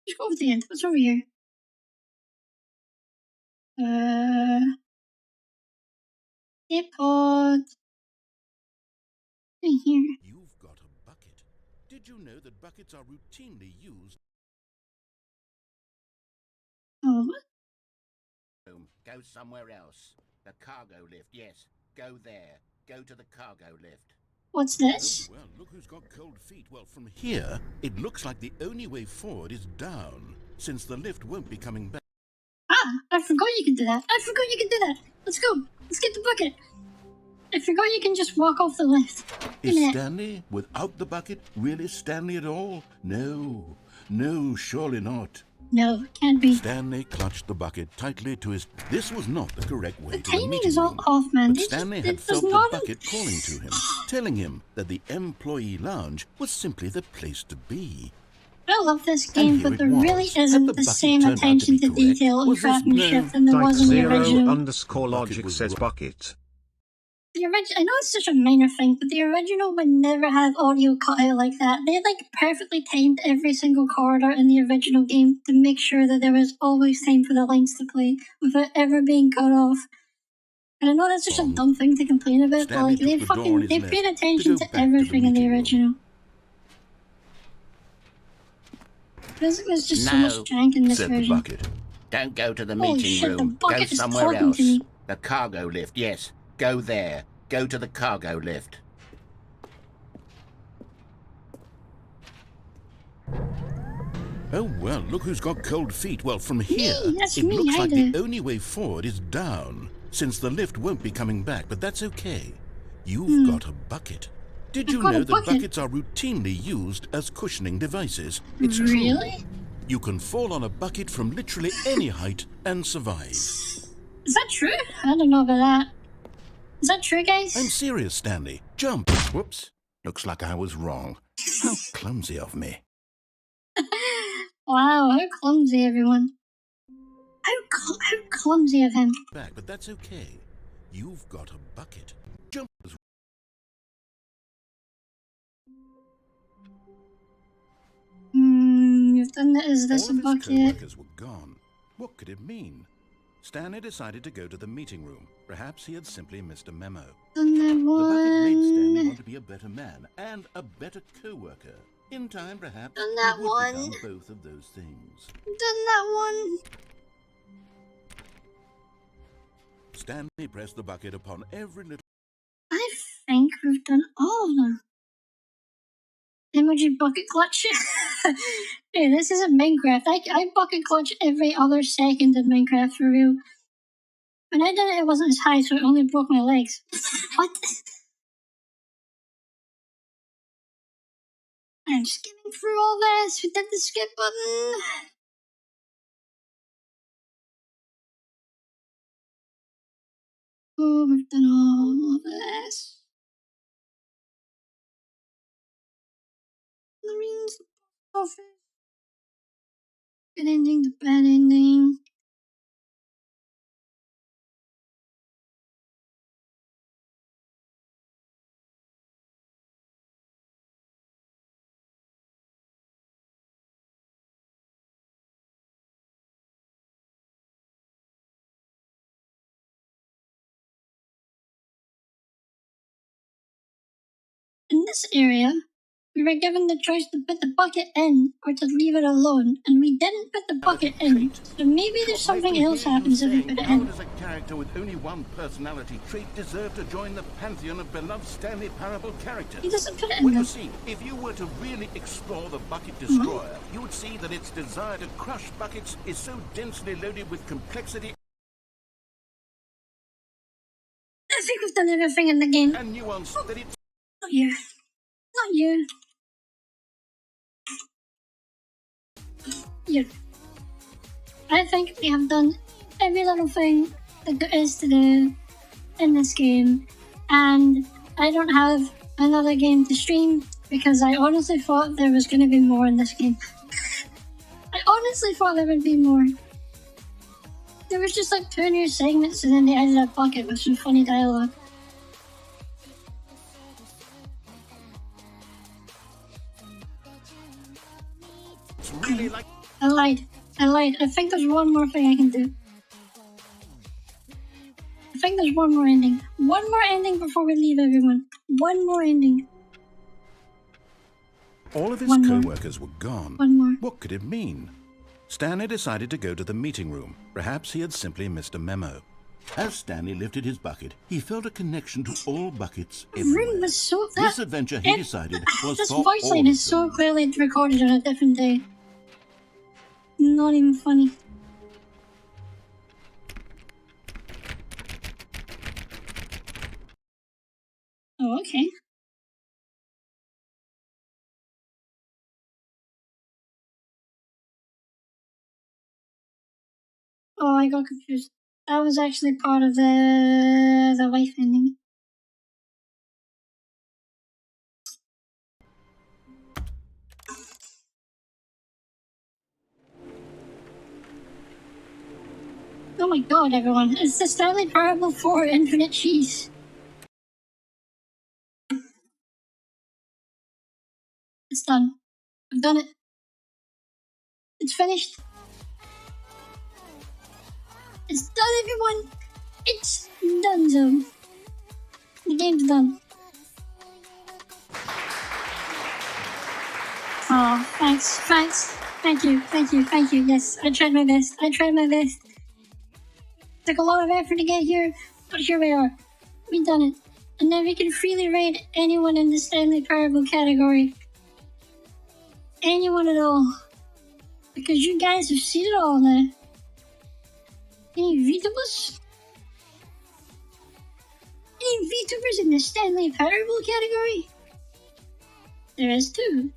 Let's go over to the end. What's over here? Airpod. Right here. You've got a bucket. Did you know that buckets are routinely used? Oh, what? Go somewhere else. The cargo lift, yes. Go there. Go to the cargo lift. What's this? Well, look who's got cold feet. Well, from here, it looks like the only way forward is down, since the lift won't be coming back. Ah, I forgot you could do that. I forgot you could do that. Let's go. Let's get the bucket. I forgot you can just walk off the lift. Is Stanley, without the bucket, really Stanley at all? No. No, surely not. No, can't be. Stanley clutched the bucket tightly to his... This was not the correct way The to the timing meeting is all room. off, man. But Stanley had felt the bucket calling to him, telling him that the employee lounge was simply the place to be. I love this game, but there really Had isn't the the bucket same turned out to attention be to correct? detail and Was this craftsmanship than there Type was in the zero original. underscore Bucket logic was says wrong. bucket. The original, I know it's such a minor thing, but the original would never have audio cut out like that. They perfectly timed every single corridor in the original game to make sure that there was always time for the lines to play without ever being cut off. And I know that's just a dumb thing to complain about, Stanley but took the door on his they left paid to attention go to back to the everything in the meeting room. original. There's just so No, much jank in this said the version. bucket. Don't go to the Holy meeting shit, the room. Go bucket is somewhere talking else. to me. The cargo lift, yes. Go there. Go to the cargo lift. Oh, well, look who's got cold feet. Well, from here, that's it me, looks I like do. the only way forward is down, since the lift won't be coming back, but that's okay. You've got a bucket. Did you got a know that bucket. buckets are routinely used as cushioning devices? It's Really? true. You can fall on a bucket from literally any height and survive. Is that true? I don't know about that. Is that true, guys? I'm serious, Stanley. Jump. Whoops. Looks like I was wrong. How clumsy of me. Wow, how clumsy, everyone. How clumsy of him. Back, but that's okay. You've got a bucket. Jump. You've done that. Is this All a of his bucket? co-workers were gone. What could it mean? Stanley decided to go to the meeting room. Perhaps he had simply missed a memo. Done that The bucket made Stanley one. want to be a better man and a better co-worker. In time, perhaps, Done that he would one. become both of those things. Done that one. Stanley pressed the bucket upon every little... I think we've done all of them. Emoji bucket clutch. Hey, this isn't Minecraft. I bucket clutch every other second in Minecraft for real. When I did it, it wasn't as high, so it only broke my legs. What? I'm skimming through all this. We did the skip button. Oh, we've done all of this. The rings, the office. Good ending, the bad ending. In this area, we were given the choice to put the bucket in or to leave it alone, and we didn't put the bucket in. So maybe there's something else happens if we put it How in. does a character with only one personality trait deserve to join the pantheon of beloved Stanley Parable characters? He doesn't put it in Well, you though. see, if you were to really explore the Bucket Destroyer, you would see that its desire to crush buckets is so densely loaded with complexity I think we've done everything in the game. and nuance that it... Not you. Not you. You. I think we have done every little thing that there is to do in this game, and I don't have another game to stream because I honestly thought there was going to be more in this game. I honestly thought there would be more. There was just like 2 new segments and then they added a bucket with some funny dialogue. It's really like... I lied. I think there's one more thing I can do. I think there's one more ending. One more ending before we leave, everyone. One more ending. All of his One more. co-workers were gone. One more. What could it mean? Stanley decided to go to the meeting room. Perhaps he had simply missed a memo. As Stanley lifted his bucket, he felt a connection to all buckets The room everywhere. was so... This adventure, he decided, was This for voice all line of is so them. clearly recorded on a different day. Not even funny. Oh, okay. Oh, I got confused. That was actually part of the wife ending. Oh my god, everyone. It's the Stanley Parable 4 Infinite Cheese. It's done. I've done it. It's finished. It's done, everyone. It's done, so. The game's done. Oh, thanks. Thank you. Yes, I tried my best. Took a lot of effort to get here, but here we are. We've done it. And now we can freely rate anyone in the Stanley Parable category. Anyone at all. Because you guys have seen it all now. Any VTubers? Any VTubers in the Stanley Parable category? There is two.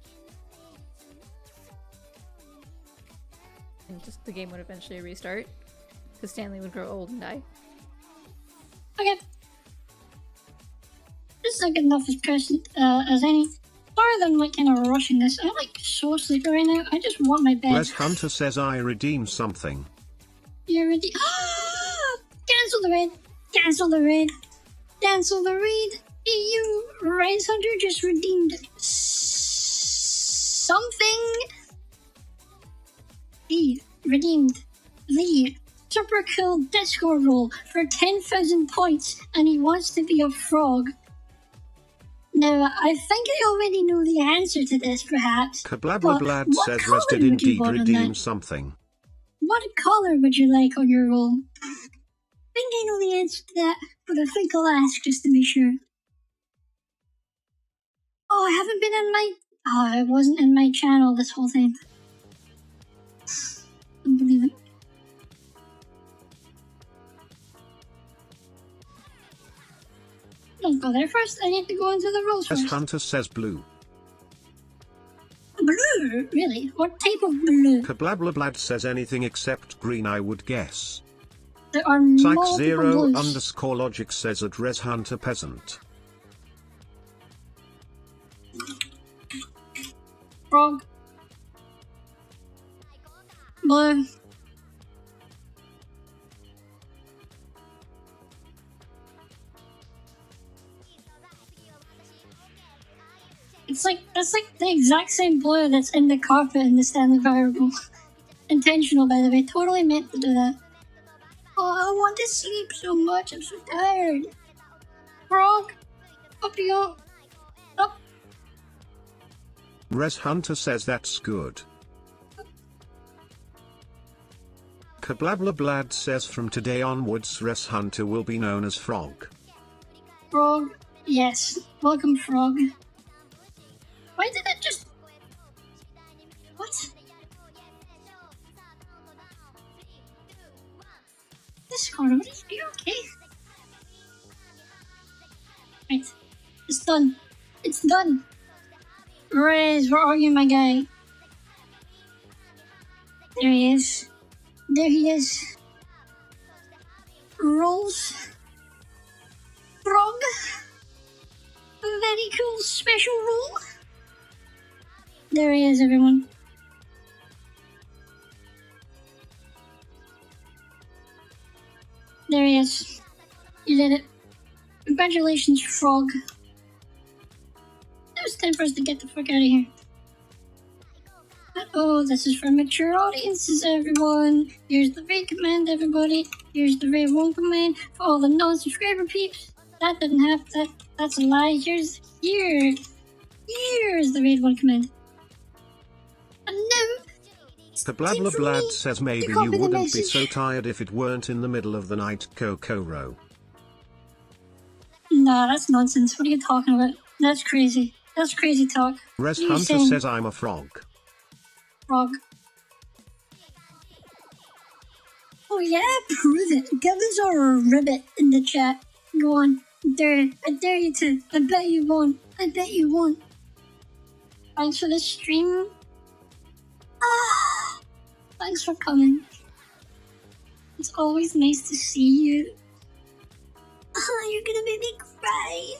And just the game would eventually restart. Because Stanley would grow old and die. Okay. This is like enough as any. Sorry that I'm like kind of rushing this. I'm like so sleepy right now. I just want my bed. Res Hunter says I redeemed something. You already. Cancel the raid. Cancel the raid. You, Rise Hunter, just redeemed something. He redeemed the super cool Discord role for 10,000 points, and he wants to be a frog. Now, I think I already know the answer to this, perhaps. Kablablad What says colour Res did would you indeed want on redeem that? something. What color would you like on your roll? I think I know the answer to that, but I think I'll ask just to be sure. Oh, I haven't been in my... Oh, I wasn't in my channel this whole time. Don't believe it. Don't go there first. I need to go into the rules Res first. Hunter says blue. Blue? Really? What type of blue? Kablablad says anything except green I would guess. There are Psych multiple 0 blues. underscore logic says at Res Hunter peasant. Frog. Blue. That's like the exact same blue that's in the carpet in the Stanley Parable. Intentional, by the way. Totally meant to do that. Oh, I want to sleep so much. I'm so tired. Frog. Up you go. Up. Res Hunter says that's good. Kablablad says from today onwards Res Hunter will be known as Frog. Frog. Yes. Welcome, Frog. Why did it just... What? Discord, what is you okay? Right. It's done. It's done. Rez, where are you, my guy? There he is. There he is. Rolls. Frog. Very cool special roll. There he is, everyone. There he is. You did it. Congratulations, Frog. It was time for us to get the fuck out of here. Oh, this is for mature audiences, everyone. Here's the raid command, everybody. Here's the raid 1 command for all the non-subscriber peeps. That didn't happen. That's a lie. Here's the raid 1 command. And now, The Blablablad says maybe you wouldn't be so tired if it weren't in the middle of the night, Kokoro. Nah, that's nonsense. What are you talking about? That's crazy. That's crazy talk. Res What are you Hunter saying? says I'm a frog. Frog. Oh yeah, prove it. Give us a ribbit in the chat. Go on. I dare you to. I bet you won't. I bet you won't. Thanks for the stream. Ah, thanks for coming. It's always nice to see you. You're gonna make me cry.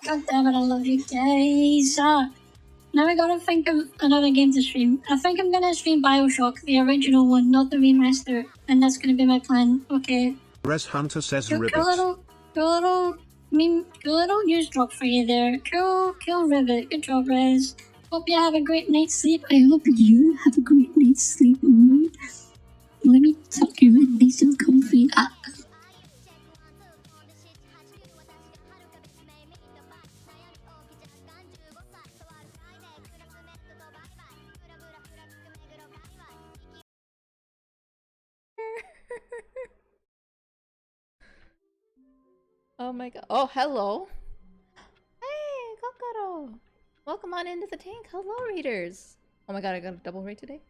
God damn it, I love you guys. Now I gotta think of another game to stream. I think I'm gonna stream Bioshock, the original one, not the remaster. And that's gonna be my plan. Okay. Res Hunter says Cool ribbit. cool little news drop for you there. Cool ribbit. Good job, Res. Hope you have a great night's sleep. I hope you have a great night's sleep, alright? Let me tuck you in nice and comfy. Oh my god. Oh, hello. Hey, Kokoro. Welcome on into the tank. Hello, readers. Oh my god, I got a double rate today.